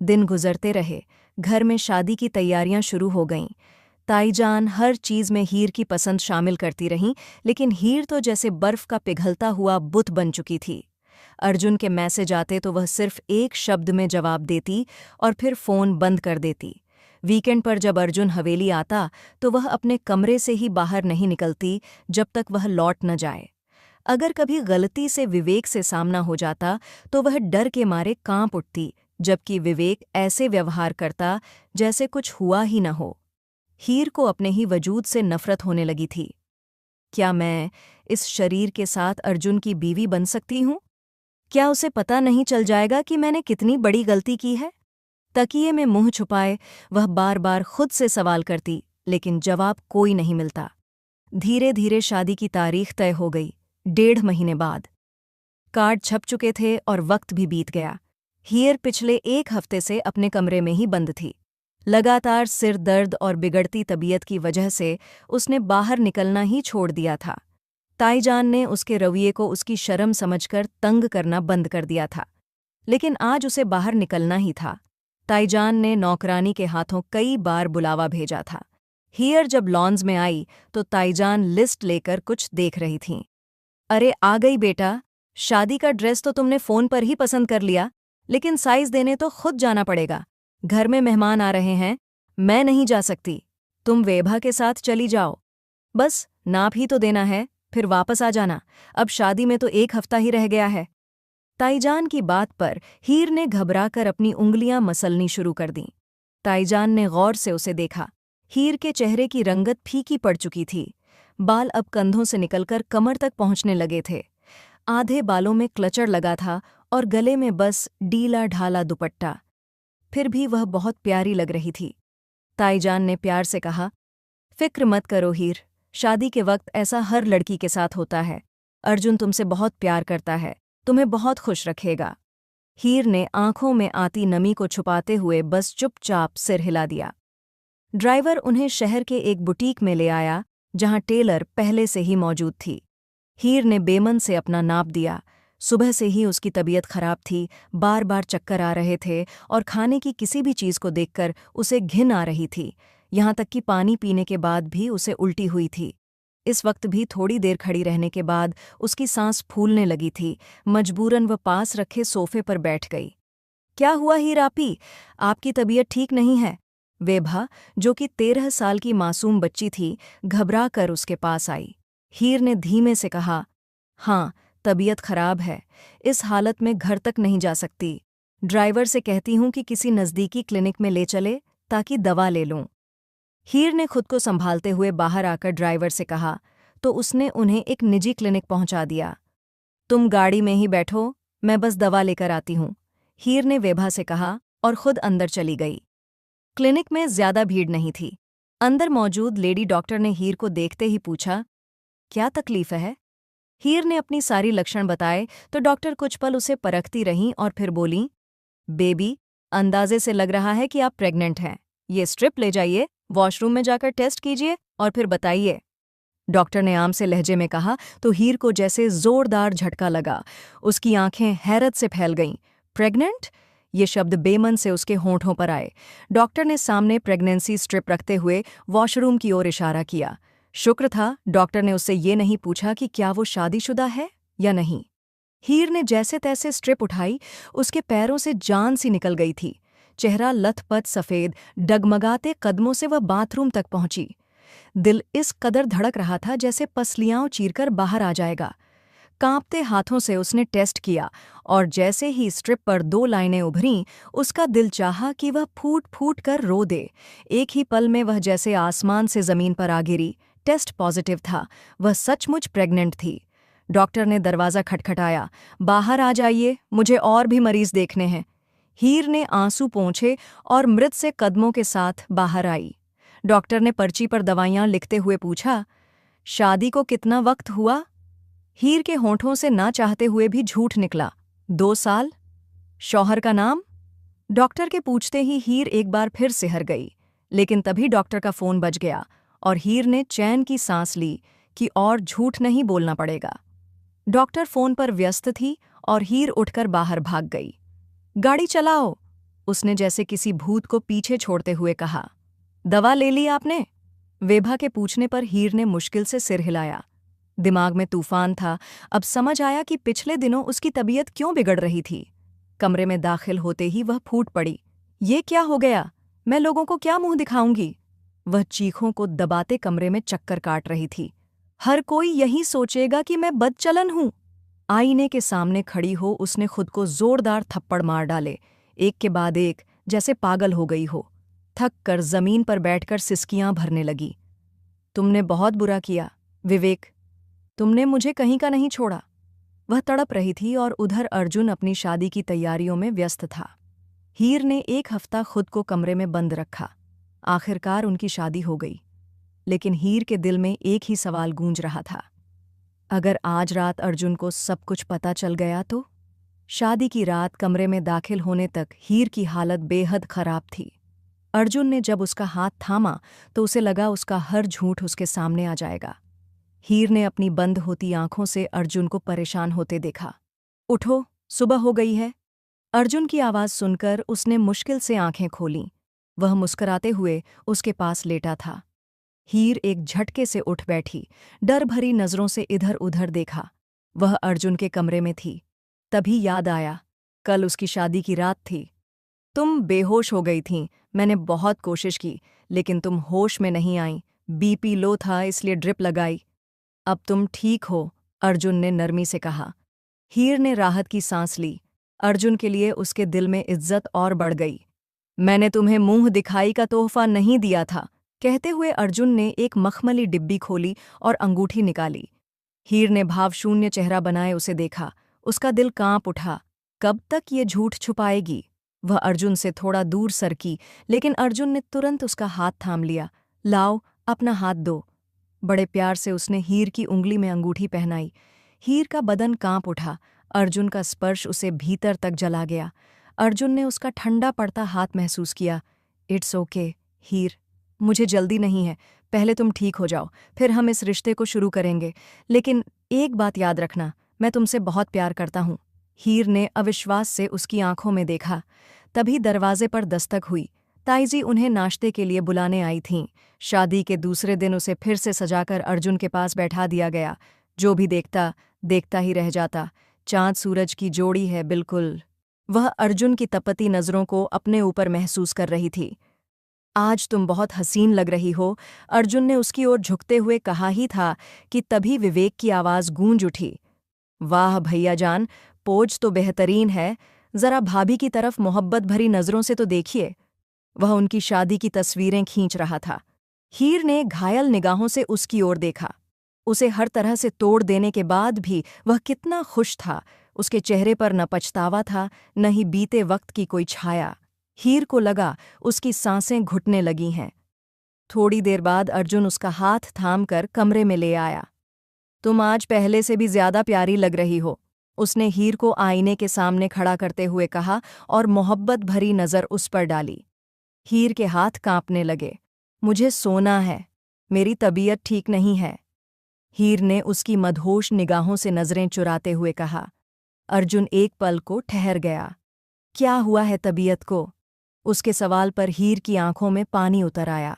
दिन गुजरते रहे, घर में शादी की तैयारियां शुरू हो गईं। ताईजान हर चीज़ में हीर की पसंद शामिल करती रहीं, लेकिन हीर तो जैसे बर्फ का पिघलता हुआ बुत बन चुकी थी। अर्जुन के मैसेज आते तो वह सिर्फ एक शब्द में जवाब देती और फिर फ़ोन बंद कर देती। वीकेंड पर जब अर्जुन हवेली आता तो वह अपने कमरे से ही बाहर नहीं निकलती जब तक वह लौट न जाए। अगर कभी गलती से विवेक से सामना हो जाता तो वह डर के मारे कांप उठती, जबकि विवेक ऐसे व्यवहार करता जैसे कुछ हुआ ही न हो। हीर को अपने ही वजूद से नफरत होने लगी थी। क्या मैं इस शरीर के साथ अर्जुन की बीवी बन सकती हूँ? क्या उसे पता नहीं चल जाएगा कि मैंने कितनी बड़ी गलती की है? तकिए में मुंह छुपाए वह बार बार खुद से सवाल करती, लेकिन जवाब कोई नहीं मिलता। धीरे धीरे शादी की तारीख तय हो गई। 1.5 महीने बाद कार्ड छप चुके थे और वक्त भी बीत गया। हीर पिछले 1 हफ्ते से अपने कमरे में ही बंद थी। लगातार सिर दर्द और बिगड़ती तबीयत की वजह से उसने बाहर निकलना ही छोड़ दिया था। ताईजान ने उसके रवैये को उसकी शर्म समझकर तंग करना बंद कर दिया था, लेकिन आज उसे बाहर निकलना ही था। ताईजान ने नौकरानी के हाथों कई बार बुलावा भेजा था। हीर जब लॉन्स में आई तो ताईजान लिस्ट लेकर कुछ देख रही थीं। अरे आ गई बेटा, शादी का ड्रेस तो तुमने फ़ोन पर ही पसंद कर लिया, लेकिन साइज़ देने तो खुद जाना पड़ेगा। घर में मेहमान आ रहे हैं, मैं नहीं जा सकती। तुम वेभा के साथ चली जाओ। बस नाप ही तो देना है, फिर वापस आ जाना। अब शादी में तो 1 हफ्ता ही रह गया है। ताईजान की बात पर हीर ने घबराकर अपनी उंगलियां मसलनी शुरू कर दीं। ताईजान ने गौर से उसे देखा। हीर के चेहरे की रंगत फीकी पड़ चुकी थी। बाल अब कंधों से निकलकर कमर तक पहुंचने लगे थे। आधे बालों में क्लचर लगा था और गले में बस डीला ढाला दुपट्टा। फिर भी वह बहुत प्यारी लग रही थी। ताईजान ने प्यार से कहा, फिक्र मत करो हीर, शादी के वक्त ऐसा हर लड़की के साथ होता है। अर्जुन तुमसे बहुत प्यार करता है, तुम्हें बहुत खुश रखेगा। हीर ने आंखों में आती नमी को छुपाते हुए बस चुपचाप सिर हिला दिया। ड्राइवर उन्हें शहर के एक बुटीक में ले आया, जहां टेलर पहले से ही मौजूद थी। हीर ने बेमन से अपना नाप दिया। सुबह से ही उसकी तबीयत खराब थी, बार बार चक्कर आ रहे थे और खाने की किसी भी चीज़ को देखकर उसे घिन आ रही थी। यहाँ तक कि पानी पीने के बाद भी उसे उल्टी हुई थी। इस वक्त भी थोड़ी देर खड़ी रहने के बाद उसकी सांस फूलने लगी थी। मजबूरन वह पास रखे सोफे पर बैठ गई। क्या हुआ हीर आपी, आपकी तबीयत ठीक नहीं है? वेभा, जो कि 13 साल की मासूम बच्ची थी, घबरा कर उसके पास आई। हीर ने धीमे से कहा, हाँ, तबीयत खराब है, इस हालत में घर तक नहीं जा सकती। ड्राइवर से कहती हूँ कि किसी नज़दीकी क्लिनिक में ले चले ताकि दवा ले लूँ। हीर ने खुद को संभालते हुए बाहर आकर ड्राइवर से कहा, तो उसने उन्हें एक निजी क्लिनिक पहुंचा दिया। तुम गाड़ी में ही बैठो, मैं बस दवा लेकर आती हूँ, हीर ने वेभा से कहा और खुद अंदर चली गई। क्लिनिक में ज्यादा भीड़ नहीं थी। अंदर मौजूद लेडी डॉक्टर ने हीर को देखते ही पूछा, क्या तकलीफ है? हीर ने अपनी सारी लक्षण बताए तो डॉक्टर कुछ पल उसे परखती रहीं और फिर बोली, बेबी, अंदाजे से लग रहा है कि आप प्रेग्नेंट हैं। ये स्ट्रिप ले जाइए, वॉशरूम में जाकर टेस्ट कीजिए और फिर बताइए। डॉक्टर ने आम से लहजे में कहा तो हीर को जैसे जोरदार झटका लगा। उसकी आंखें हैरत से फैल गईं। प्रेग्नेंट? ये शब्द बेमन से उसके होंठों पर आए। डॉक्टर ने सामने प्रेगनेंसी स्ट्रिप रखते हुए वॉशरूम की ओर इशारा किया। शुक्र था डॉक्टर ने उससे ये नहीं पूछा कि क्या वो शादीशुदा है या नहीं। हीर ने जैसे तैसे स्ट्रिप उठाई, उसके पैरों से जान सी निकल गई थी। चेहरा लथपथ सफ़ेद, डगमगाते कदमों से वह बाथरूम तक पहुंची। दिल इस कदर धड़क रहा था जैसे पसलियां चीरकर बाहर आ जाएगा। कांपते हाथों से उसने टेस्ट किया और जैसे ही स्ट्रिप पर 2 लाइनें उभरीं, उसका दिल चाहा कि वह फूट फूट कर रो दे। एक ही पल में वह जैसे आसमान से ज़मीन पर आ गिरी। टेस्ट पॉजिटिव था, वह सचमुच प्रेग्नेंट थी। डॉक्टर ने दरवाज़ा खटखटाया। बाहर आ जाइए, मुझे और भी मरीज देखने हैं। हीर ने आंसू पोंछे और मृत से कदमों के साथ बाहर आई। डॉक्टर ने पर्ची पर दवाइयां लिखते हुए पूछा, शादी को कितना वक्त हुआ? हीर के होंठों से ना चाहते हुए भी झूठ निकला, 2 साल। शौहर का नाम? डॉक्टर के पूछते ही हीर एक बार फिर सिहर गई, लेकिन तभी डॉक्टर का फ़ोन बज गया और हीर ने चैन की सांस ली कि और झूठ नहीं बोलना पड़ेगा। डॉक्टर फोन पर व्यस्त थी और हीर उठकर बाहर भाग गई। गाड़ी चलाओ, उसने जैसे किसी भूत को पीछे छोड़ते हुए कहा। दवा ले ली आपने? वेभा के पूछने पर हीर ने मुश्किल से सिर हिलाया। दिमाग में तूफान था। अब समझ आया कि पिछले दिनों उसकी तबीयत क्यों बिगड़ रही थी। कमरे में दाखिल होते ही वह फूट पड़ी। ये क्या हो गया? मैं लोगों को क्या मुंह दिखाऊंगी? वह चीखों को दबाते कमरे में चक्कर काट रही थी। हर कोई यही सोचेगा कि मैं बदचलन हूं। आईने के सामने खड़ी हो उसने खुद को जोरदार थप्पड़ मार डाले, एक के बाद एक, जैसे पागल हो गई हो। थक कर जमीन पर बैठकर सिसकियां भरने लगी। तुमने बहुत बुरा किया, विवेक। तुमने मुझे कहीं का नहीं छोड़ा। वह तड़प रही थी और उधर अर्जुन अपनी शादी की तैयारियों में व्यस्त था। हीर ने 1 हफ्ता खुद को कमरे में बंद रखा। आखिरकार उनकी शादी हो गई। लेकिन हीर के दिल में एक ही सवाल गूंज रहा था। अगर आज रात अर्जुन को सब कुछ पता चल गया तो? शादी की रात कमरे में दाखिल होने तक हीर की हालत बेहद खराब थी। अर्जुन ने जब उसका हाथ थामा तो उसे लगा उसका हर झूठ उसके सामने आ जाएगा। हीर ने अपनी बंद होती आंखों से अर्जुन को परेशान होते देखा। उठो, सुबह हो गई है। अर्जुन की आवाज़ सुनकर उसने मुश्किल से आंखें खोलीं। वह मुस्कुराते हुए उसके पास लेटा था। हीर एक झटके से उठ बैठी, डर भरी नज़रों से इधर उधर देखा। वह अर्जुन के कमरे में थी। तभी याद आया, कल उसकी शादी की रात थी। तुम बेहोश हो गई थीं। मैंने बहुत कोशिश की, लेकिन तुम होश में नहीं आईं। बीपी लो था इसलिए ड्रिप लगाई। अब तुम ठीक हो, अर्जुन ने नरमी से कहा। हीर ने राहत की सांस ली। अर्जुन के लिए उसके दिल में इज्जत और बढ़ गई। मैंने तुम्हें मुंह दिखाई का तोहफा नहीं दिया था, कहते हुए अर्जुन ने एक मखमली डिब्बी खोली और अंगूठी निकाली। हीर ने भावशून्य चेहरा बनाए उसे देखा। उसका दिल कांप उठा। कब तक ये झूठ छुपाएगी? वह अर्जुन से थोड़ा दूर सरकी, लेकिन अर्जुन ने तुरंत उसका हाथ थाम लिया। लाओ, अपना हाथ दो। बड़े प्यार से उसने हीर की उंगली में अंगूठी पहनाई। हीर का बदन कांप उठा। अर्जुन का स्पर्श उसे भीतर तक जला गया। अर्जुन ने उसका ठंडा पड़ता हाथ महसूस किया। इट्स ओके, हीर। मुझे जल्दी नहीं है। पहले तुम ठीक हो जाओ, फिर हम इस रिश्ते को शुरू करेंगे। लेकिन एक बात याद रखना, मैं तुमसे बहुत प्यार करता हूँ। हीर ने अविश्वास से उसकी आंखों में देखा। तभी दरवाजे पर दस्तक हुई। ताईजी उन्हें नाश्ते के लिए बुलाने आई थीं। शादी के दूसरे दिन उसे फिर से सजाकर अर्जुन के पास बैठा दिया गया। जो भी देखता, देखता ही रह जाता। चाँद सूरज की जोड़ी है बिल्कुल। वह अर्जुन की तपती नज़रों को अपने ऊपर महसूस कर रही थी। आज तुम बहुत हसीन लग रही हो, अर्जुन ने उसकी ओर झुकते हुए कहा ही था कि तभी विवेक की आवाज़ गूंज उठी। वाह भैया जान, पोज तो बेहतरीन है। जरा भाभी की तरफ मोहब्बत भरी नज़रों से तो देखिए। वह उनकी शादी की तस्वीरें खींच रहा था। हीर ने घायल निगाहों से उसकी ओर देखा। उसे हर तरह से तोड़ देने के बाद भी वह कितना खुश था। उसके चेहरे पर न पछतावा था, न ही बीते वक्त की कोई छाया। हीर को लगा उसकी सांसें घुटने लगी हैं। थोड़ी देर बाद अर्जुन उसका हाथ थामकर कमरे में ले आया। तुम आज पहले से भी ज्यादा प्यारी लग रही हो, उसने हीर को आईने के सामने खड़ा करते हुए कहा और मोहब्बत भरी नज़र उस पर डाली। हीर के हाथ कांपने लगे। मुझे सोना है, मेरी तबीयत ठीक नहीं है। हीर ने उसकी मदहोश निगाहों से नज़रें चुराते हुए कहा। अर्जुन एक पल को ठहर गया। क्या हुआ है तबीयत को? उसके सवाल पर हीर की आंखों में पानी उतर आया।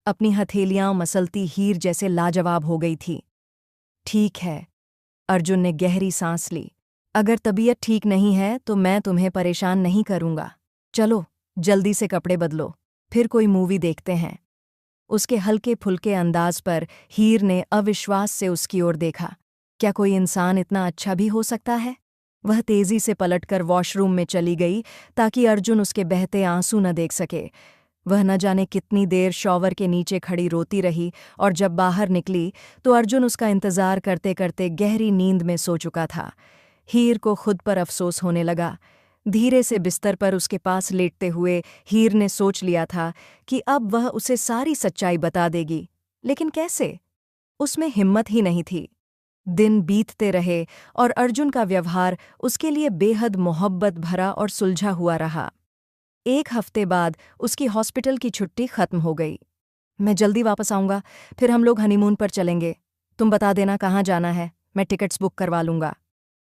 अपनी हथेलियां मसलती हीर जैसे लाजवाब हो गई थी। ठीक है, अर्जुन ने गहरी सांस ली। अगर तबीयत ठीक नहीं है तो मैं तुम्हें परेशान नहीं करूंगा। चलो, जल्दी से कपड़े बदलो, फिर कोई मूवी देखते हैं। उसके हल्के फुल्के अंदाज पर हीर ने अविश्वास से उसकी ओर देखा। क्या कोई इंसान इतना अच्छा भी हो सकता है? वह तेजी से पलटकर वॉशरूम में चली गई ताकि अर्जुन उसके बहते आंसू न देख सके। वह न जाने कितनी देर शॉवर के नीचे खड़ी रोती रही और जब बाहर निकली तो अर्जुन उसका इंतजार करते करते गहरी नींद में सो चुका था। हीर को खुद पर अफसोस होने लगा। धीरे से बिस्तर पर उसके पास लेटते हुए हीर ने सोच लिया था कि अब वह उसे सारी सच्चाई बता देगी, लेकिन कैसे? उसमें हिम्मत ही नहीं थी। दिन बीतते रहे और अर्जुन का व्यवहार उसके लिए बेहद मोहब्बत भरा और सुलझा हुआ रहा। 1 हफ्ते बाद उसकी हॉस्पिटल की छुट्टी खत्म हो गई। मैं जल्दी वापस आऊंगा, फिर हम लोग हनीमून पर चलेंगे। तुम बता देना कहाँ जाना है, मैं टिकट्स बुक करवा लूंगा,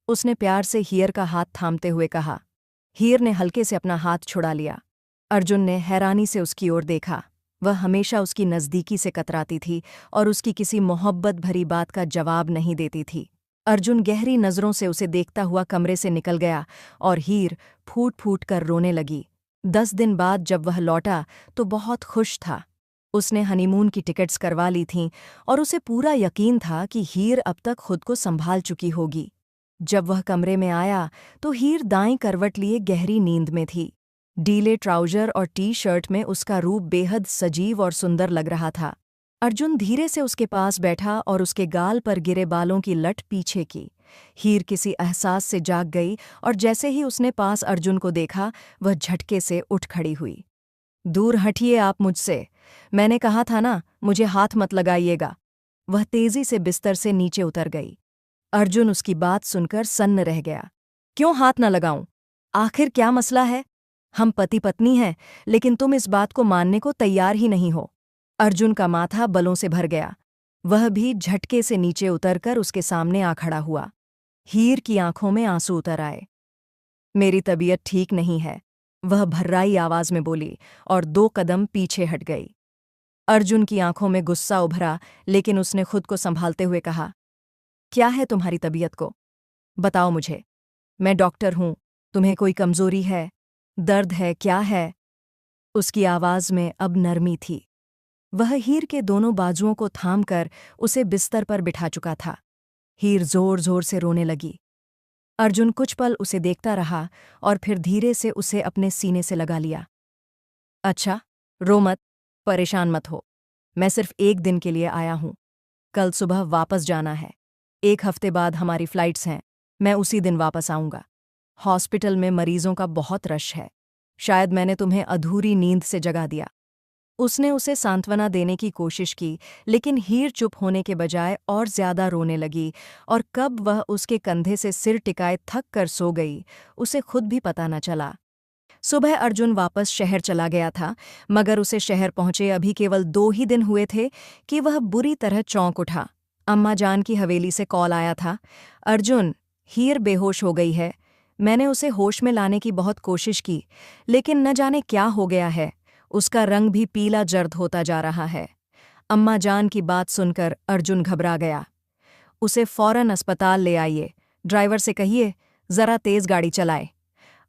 उसने प्यार से हीर का हाथ थामते हुए कहा। हीर ने हल्के से अपना हाथ छुड़ा लिया। अर्जुन ने हैरानी से उसकी ओर देखा। वह हमेशा उसकी नज़दीकी से कतराती थी और उसकी किसी मोहब्बत भरी बात का जवाब नहीं देती थी। अर्जुन गहरी नज़रों से उसे देखता हुआ कमरे से निकल गया और हीर फूट फूट कर रोने लगी। 10 दिन बाद जब वह लौटा तो बहुत खुश था। उसने हनीमून की टिकट्स करवा ली थीं और उसे पूरा यकीन था कि हीर अब तक खुद को संभाल चुकी होगी। जब वह कमरे में आया तो हीर दाईं करवट लिए गहरी नींद में थी। ढीले ट्राउजर और टी शर्ट में उसका रूप बेहद सजीव और सुंदर लग रहा था। अर्जुन धीरे से उसके पास बैठा और उसके गाल पर गिरे बालों की लट पीछे की। हीर किसी एहसास से जाग गई और जैसे ही उसने पास अर्जुन को देखा वह झटके से उठ खड़ी हुई। दूर हटिए आप मुझसे, मैंने कहा था ना, मुझे हाथ मत लगाइएगा। वह तेजी से बिस्तर से नीचे उतर गई। अर्जुन उसकी बात सुनकर सन्न रह गया। क्यों हाथ न लगाऊं? आखिर क्या मसला है? हम पति पत्नी हैं, लेकिन तुम इस बात को मानने को तैयार ही नहीं हो। अर्जुन का माथा बलों से भर गया। वह भी झटके से नीचे उतरकर उसके सामने आ खड़ा हुआ। हीर की आंखों में आंसू उतर आए। मेरी तबीयत ठीक नहीं है, वह भर्राई आवाज में बोली और 2 कदम पीछे हट गई। अर्जुन की आंखों में गुस्सा उभरा, लेकिन उसने खुद को संभालते हुए कहा, क्या है तुम्हारी तबीयत को? बताओ मुझे। मैं डॉक्टर हूं, तुम्हें कोई कमजोरी है, दर्द है, क्या है? उसकी आवाज में अब नरमी थी। वह हीर के दोनों बाजुओं को थामकर उसे बिस्तर पर बिठा चुका था। हीर जोर जोर से रोने लगी। अर्जुन कुछ पल उसे देखता रहा और फिर धीरे से उसे अपने सीने से लगा लिया। अच्छा, रो मत, परेशान मत हो। मैं सिर्फ 1 दिन के लिए आया हूं। कल सुबह वापस जाना है। 1 हफ्ते बाद हमारी फ्लाइट्स हैं। मैं उसी दिन वापस आऊंगा। हॉस्पिटल में मरीजों का बहुत रश है। शायद मैंने तुम्हें अधूरी नींद से जगा दिया। उसने उसे सांत्वना देने की कोशिश की, लेकिन हीर चुप होने के बजाय और ज्यादा रोने लगी और कब वह उसके कंधे से सिर टिकाए थक कर सो गई, उसे खुद भी पता न चला। सुबह अर्जुन वापस शहर चला गया था, मगर उसे शहर पहुंचे अभी केवल 2 ही दिन हुए थे कि वह बुरी तरह चौंक उठा। अम्मा जान की हवेली से कॉल आया था। अर्जुन, हीर बेहोश हो गई है। मैंने उसे होश में लाने की बहुत कोशिश की, लेकिन न जाने क्या हो गया है। उसका रंग भी पीला जर्द होता जा रहा है। अम्मा जान की बात सुनकर अर्जुन घबरा गया। उसे फौरन अस्पताल ले आइए। ड्राइवर से कहिए जरा तेज गाड़ी चलाए।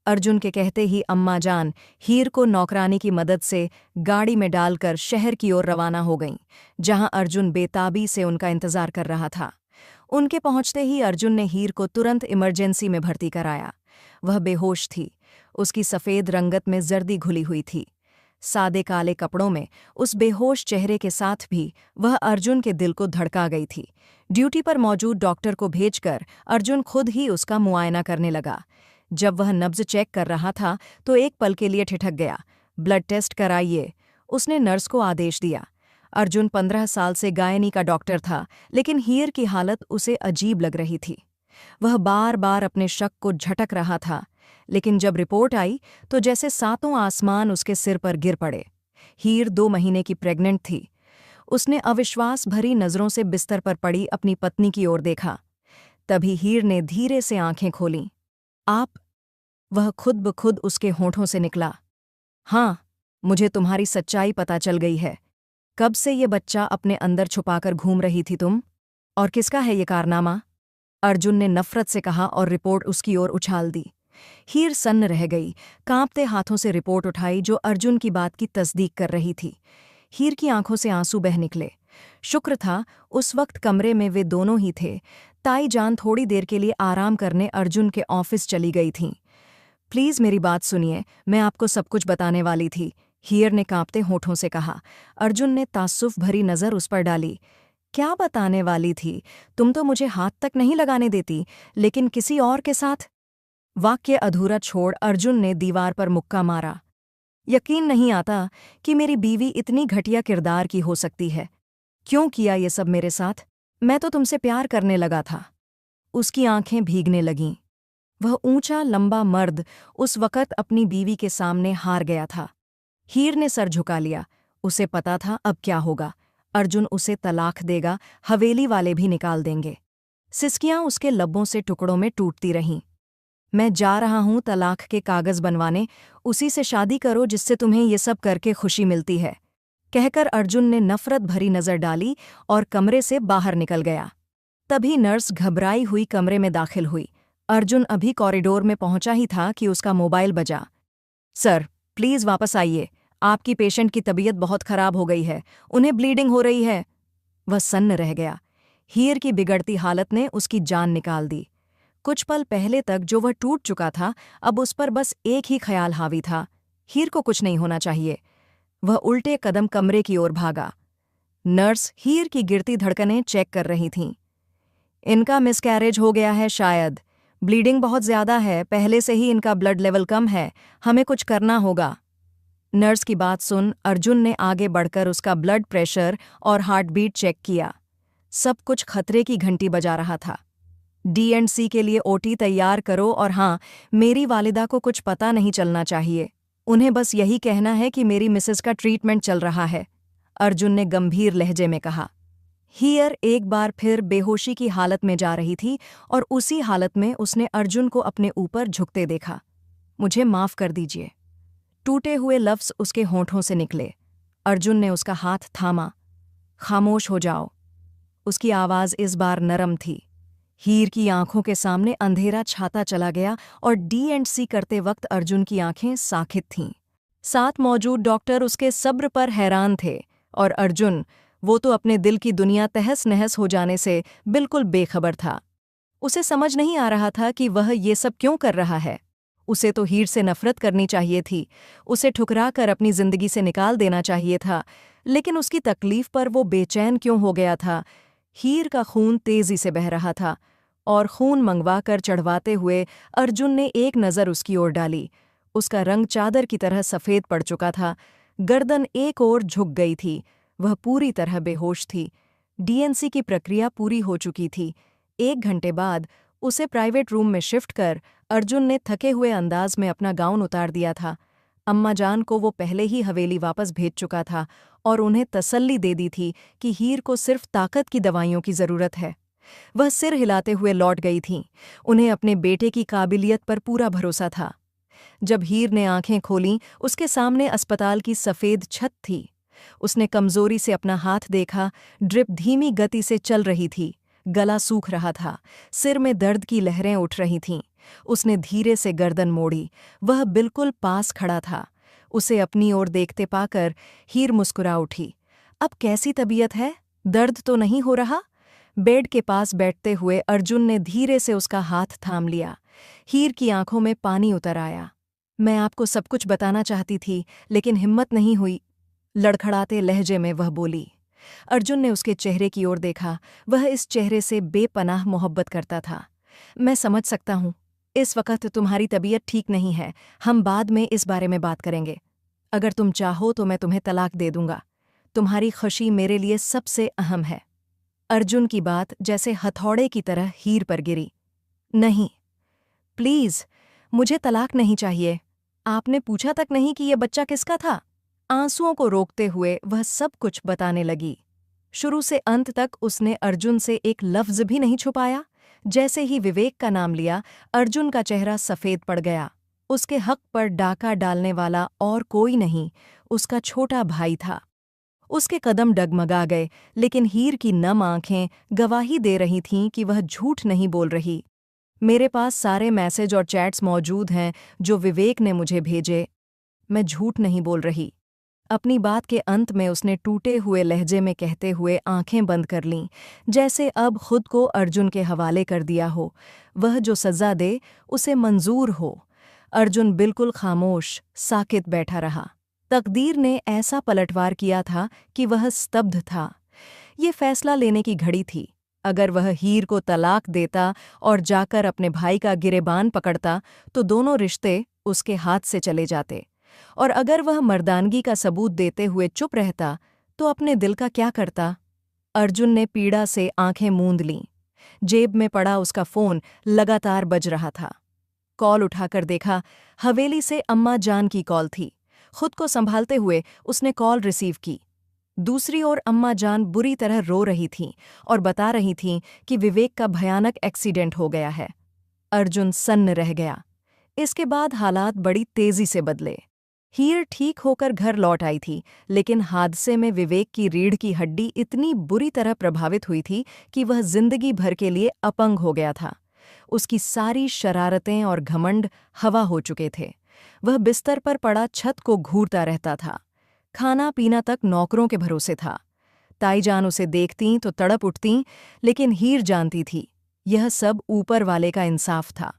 अर्जुन के कहते ही अम्मा जान हीर को नौकरानी की मदद से गाड़ी में डालकर शहर की ओर रवाना हो गईं, जहां अर्जुन बेताबी से उनका इंतजार कर रहा था। उनके पहुंचते ही अर्जुन ने हीर को तुरंत इमरजेंसी में भर्ती कराया। वह बेहोश थी। उसकी सफ़ेद रंगत में जर्दी घुली हुई थी। सादे काले कपड़ों में उस बेहोश चेहरे के साथ भी वह अर्जुन के दिल को धड़का गई थी। ड्यूटी पर मौजूद डॉक्टर को भेजकर अर्जुन खुद ही उसका मुआयना करने लगा। जब वह नब्ज चेक कर रहा था तो एक पल के लिए ठिठक गया। ब्लड टेस्ट कराइए, उसने नर्स को आदेश दिया। अर्जुन 15 साल से गायनी का डॉक्टर था, लेकिन हीर की हालत उसे अजीब लग रही थी। वह बार बार अपने शक को झटक रहा था, लेकिन जब रिपोर्ट आई तो जैसे सातों आसमान उसके सिर पर गिर पड़े। हीर 2 महीने की प्रेग्नेंट थी। उसने अविश्वास भरी नज़रों से बिस्तर पर पड़ी अपनी पत्नी की ओर देखा। तभी हीर ने धीरे से आंखें खोलीं। आप? वह खुद ब खुद उसके होठों से निकला। हाँ, मुझे तुम्हारी सच्चाई पता चल गई है। कब से ये बच्चा अपने अंदर छुपाकर घूम रही थी तुम? और किसका है ये कारनामा? अर्जुन ने नफरत से कहा और रिपोर्ट उसकी ओर उछाल दी। हीर सन्न रह गई, कांपते हाथों से रिपोर्ट उठाई जो अर्जुन की बात की तस्दीक कर रही थी। हीर की आंखों से आंसू बह निकले। शुक्र था उस वक्त कमरे में वे दोनों ही थे। ताई जान थोड़ी देर के लिए आराम करने अर्जुन के ऑफिस चली गई थीं। प्लीज मेरी बात सुनिए, मैं आपको सब कुछ बताने वाली थी, हीर ने कांपते होठों से कहा। अर्जुन ने ताज्जुब भरी नज़र उस पर डाली। क्या बताने वाली थी? तुम तो मुझे हाथ तक नहीं लगाने देती, लेकिन किसी और के साथ? वाक्य अधूरा छोड़ अर्जुन ने दीवार पर मुक्का मारा। यकीन नहीं आता कि मेरी बीवी इतनी घटिया किरदार की हो सकती है। क्यों किया ये सब मेरे साथ? मैं तो तुमसे प्यार करने लगा था। उसकी आंखें भीगने लगीं। वह ऊंचा लंबा मर्द उस वक़्त अपनी बीवी के सामने हार गया था। हीर ने सर झुका लिया। उसे पता था अब क्या होगा। अर्जुन उसे तलाक देगा, हवेली वाले भी निकाल देंगे। सिसकियां उसके लब्बों से टुकड़ों में टूटती रहीं। मैं जा रहा हूं तलाक के कागज बनवाने, उसी से शादी करो जिससे तुम्हें ये सब करके खुशी मिलती है, कहकर अर्जुन ने नफरत भरी नजर डाली और कमरे से बाहर निकल गया। तभी नर्स घबराई हुई कमरे में दाखिल हुई। अर्जुन अभी कॉरिडोर में पहुंचा ही था कि उसका मोबाइल बजा। सर, प्लीज वापस आइए, आपकी पेशेंट की तबीयत बहुत खराब हो गई है, उन्हें ब्लीडिंग हो रही है। वह सन्न रह गया। हीर की बिगड़ती हालत ने उसकी जान निकाल दी। कुछ पल पहले तक जो वह टूट चुका था, अब उस पर बस एक ही ख्याल हावी था, हीर को कुछ नहीं होना चाहिए। वह उल्टे कदम कमरे की ओर भागा। नर्स हीर की गिरती धड़कनें चेक कर रही थीं। इनका मिसकैरेज हो गया है शायद, ब्लीडिंग बहुत ज्यादा है, पहले से ही इनका ब्लड लेवल कम है, हमें कुछ करना होगा। नर्स की बात सुन अर्जुन ने आगे बढ़कर उसका ब्लड प्रेशर और हार्टबीट चेक किया। सब कुछ खतरे की घंटी बजा रहा था। D&C के लिए OT तैयार करो, और हाँ, मेरी वालिदा को कुछ पता नहीं चलना चाहिए, उन्हें बस यही कहना है कि मेरी मिसेस का ट्रीटमेंट चल रहा है, अर्जुन ने गंभीर लहजे में कहा। हीयर एक बार फिर बेहोशी की हालत में जा रही थी और उसी हालत में उसने अर्जुन को अपने ऊपर झुकते देखा। मुझे माफ कर दीजिए, टूटे हुए लफ्ज उसके होंठों से निकले। अर्जुन ने उसका हाथ थामा। खामोश हो जाओ। उसकी आवाज इस बार नरम थी। हीर की आंखों के सामने अंधेरा छाता चला गया और D&C करते वक्त अर्जुन की आंखें साखित थीं। साथ मौजूद डॉक्टर उसके सब्र पर हैरान थे, और अर्जुन, वो तो अपने दिल की दुनिया तहस नहस हो जाने से बिल्कुल बेखबर था। उसे समझ नहीं आ रहा था कि वह ये सब क्यों कर रहा है। उसे तो हीर से नफरत करनी चाहिए थी, उसे ठुकरा कर अपनी जिंदगी से निकाल देना चाहिए था, लेकिन उसकी तकलीफ पर वो बेचैन क्यों हो गया था। हीर का खून तेजी से बह रहा था, और खून मंगवा कर चढ़वाते हुए अर्जुन ने एक नज़र उसकी ओर डाली। उसका रंग चादर की तरह सफ़ेद पड़ चुका था, गर्दन एक ओर झुक गई थी, वह पूरी तरह बेहोश थी। D&C की प्रक्रिया पूरी हो चुकी थी। 1 घंटे बाद उसे प्राइवेट रूम में शिफ्ट कर अर्जुन ने थके हुए अंदाज में अपना गाउन उतार दिया था। अम्मा जान को वो पहले ही हवेली वापस भेज चुका था और उन्हें तसल्ली दे दी थी कि हीर को सिर्फ ताकत की दवाइयों की ज़रूरत है। वह सिर हिलाते हुए लौट गई थीं। उन्हें अपने बेटे की काबिलियत पर पूरा भरोसा था। जब हीर ने आंखें खोलीं, उसके सामने अस्पताल की सफ़ेद छत थी। उसने कमजोरी से अपना हाथ देखा, ड्रिप धीमी गति से चल रही थी, गला सूख रहा था, सिर में दर्द की लहरें उठ रही थीं। उसने धीरे से गर्दन मोड़ी, वह बिल्कुल पास खड़ा था। उसे अपनी ओर देखते पाकर हीर मुस्कुरा उठी। अब कैसी तबीयत है, दर्द तो नहीं हो रहा? बेड के पास बैठते हुए अर्जुन ने धीरे से उसका हाथ थाम लिया। हीर की आंखों में पानी उतर आया। मैं आपको सब कुछ बताना चाहती थी, लेकिन हिम्मत नहीं हुई, लड़खड़ाते लहजे में वह बोली। अर्जुन ने उसके चेहरे की ओर देखा। वह इस चेहरे से बेपनाह मोहब्बत करता था। मैं समझ सकता हूँ, इस वक्त तुम्हारी तबीयत ठीक नहीं है, हम बाद में इस बारे में बात करेंगे। अगर तुम चाहो तो मैं तुम्हें तलाक दे दूंगा, तुम्हारी खुशी मेरे लिए सबसे अहम है। अर्जुन की बात जैसे हथौड़े की तरह हीर पर गिरी। नहीं, प्लीज, मुझे तलाक नहीं चाहिए। आपने पूछा तक नहीं कि यह बच्चा किसका था? आंसुओं को रोकते हुए वह सब कुछ बताने लगी। शुरू से अंत तक उसने अर्जुन से एक लफ्ज भी नहीं छुपाया। जैसे ही विवेक का नाम लिया, अर्जुन का चेहरा सफ़ेद पड़ गया। उसके हक पर डाका डालने वाला और कोई नहीं, उसका छोटा भाई था। उसके कदम डगमगा गए, लेकिन हीर की नम आंखें गवाही दे रही थीं कि वह झूठ नहीं बोल रही। मेरे पास सारे मैसेज और चैट्स मौजूद हैं जो विवेक ने मुझे भेजे। मैं झूठ नहीं बोल रही। अपनी बात के अंत में उसने टूटे हुए लहजे में कहते हुए आंखें बंद कर लीं, जैसे अब खुद को अर्जुन के हवाले कर दिया हो। वह जो सज़ा दे उसे मंजूर हो। अर्जुन बिल्कुल खामोश, साकित बैठा रहा। तकदीर ने ऐसा पलटवार किया था कि वह स्तब्ध था। ये फैसला लेने की घड़ी थी। अगर वह हीर को तलाक देता और जाकर अपने भाई का गिरेबान पकड़ता तो दोनों रिश्ते उसके हाथ से चले जाते, और अगर वह मर्दानगी का सबूत देते हुए चुप रहता तो अपने दिल का क्या करता? अर्जुन ने पीड़ा से आंखें मूंद लीं। जेब में पड़ा उसका फोन लगातार बज रहा था। कॉल उठाकर देखा, हवेली से अम्मा जान की कॉल थी। खुद को संभालते हुए उसने कॉल रिसीव की। दूसरी ओर अम्मा जान बुरी तरह रो रही थीं और बता रही थीं कि विवेक का भयानक एक्सीडेंट हो गया है। अर्जुन सन्न रह गया। इसके बाद हालात बड़ी तेजी से बदले। हीर ठीक होकर घर लौट आई थी, लेकिन हादसे में विवेक की रीढ़ की हड्डी इतनी बुरी तरह प्रभावित हुई थी कि वह जिंदगी भर के लिए अपंग हो गया था। उसकी सारी शरारतें और घमंड हवा हो चुके थे। वह बिस्तर पर पड़ा छत को घूरता रहता था। खाना पीना तक नौकरों के भरोसे था। ताईजान उसे देखतीं तो तड़प उठतीं, लेकिन हीर जानती थी यह सब ऊपर वाले का इंसाफ था।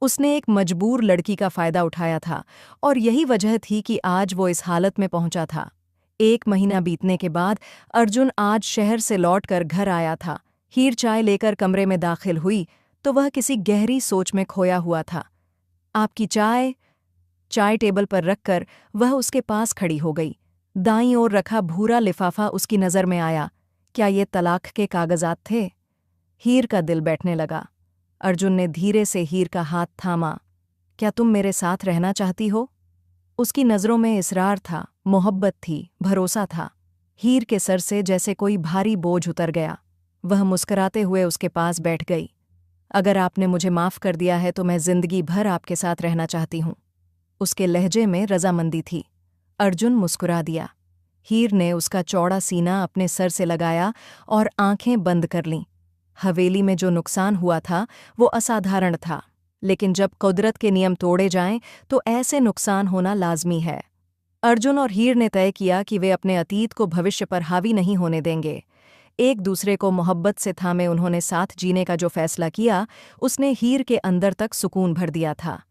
उसने एक मजबूर लड़की का फायदा उठाया था और यही वजह थी कि आज वो इस हालत में पहुंचा था। 1 महीना बीतने के बाद अर्जुन आज शहर से लौटकर घर आया था। हीर चाय लेकर कमरे में दाखिल हुई तो वह किसी गहरी सोच में खोया हुआ था। आपकी चाय? चाय टेबल पर रखकर वह उसके पास खड़ी हो गई। दाईं ओर रखा भूरा लिफाफा उसकी नज़र में आया। क्या ये तलाक के कागजात थे? हीर का दिल बैठने लगा। अर्जुन ने धीरे से हीर का हाथ थामा। क्या तुम मेरे साथ रहना चाहती हो? उसकी नज़रों में इसरार था, मोहब्बत थी, भरोसा था। हीर के सर से जैसे कोई भारी बोझ उतर गया। वह मुस्कुराते हुए उसके पास बैठ गई। अगर आपने मुझे माफ़ कर दिया है तो मैं जिंदगी भर आपके साथ रहना चाहती हूँ। उसके लहजे में रजामंदी थी। अर्जुन मुस्कुरा दिया। हीर ने उसका चौड़ा सीना अपने सर से लगाया और आंखें बंद कर लीं। हवेली में जो नुकसान हुआ था वो असाधारण था, लेकिन जब कुदरत के नियम तोड़े जाएं तो ऐसे नुकसान होना लाजमी है। अर्जुन और हीर ने तय किया कि वे अपने अतीत को भविष्य पर हावी नहीं होने देंगे। एक दूसरे को मोहब्बत से थामे उन्होंने साथ जीने का जो फैसला किया, उसने हीर के अंदर तक सुकून भर दिया था।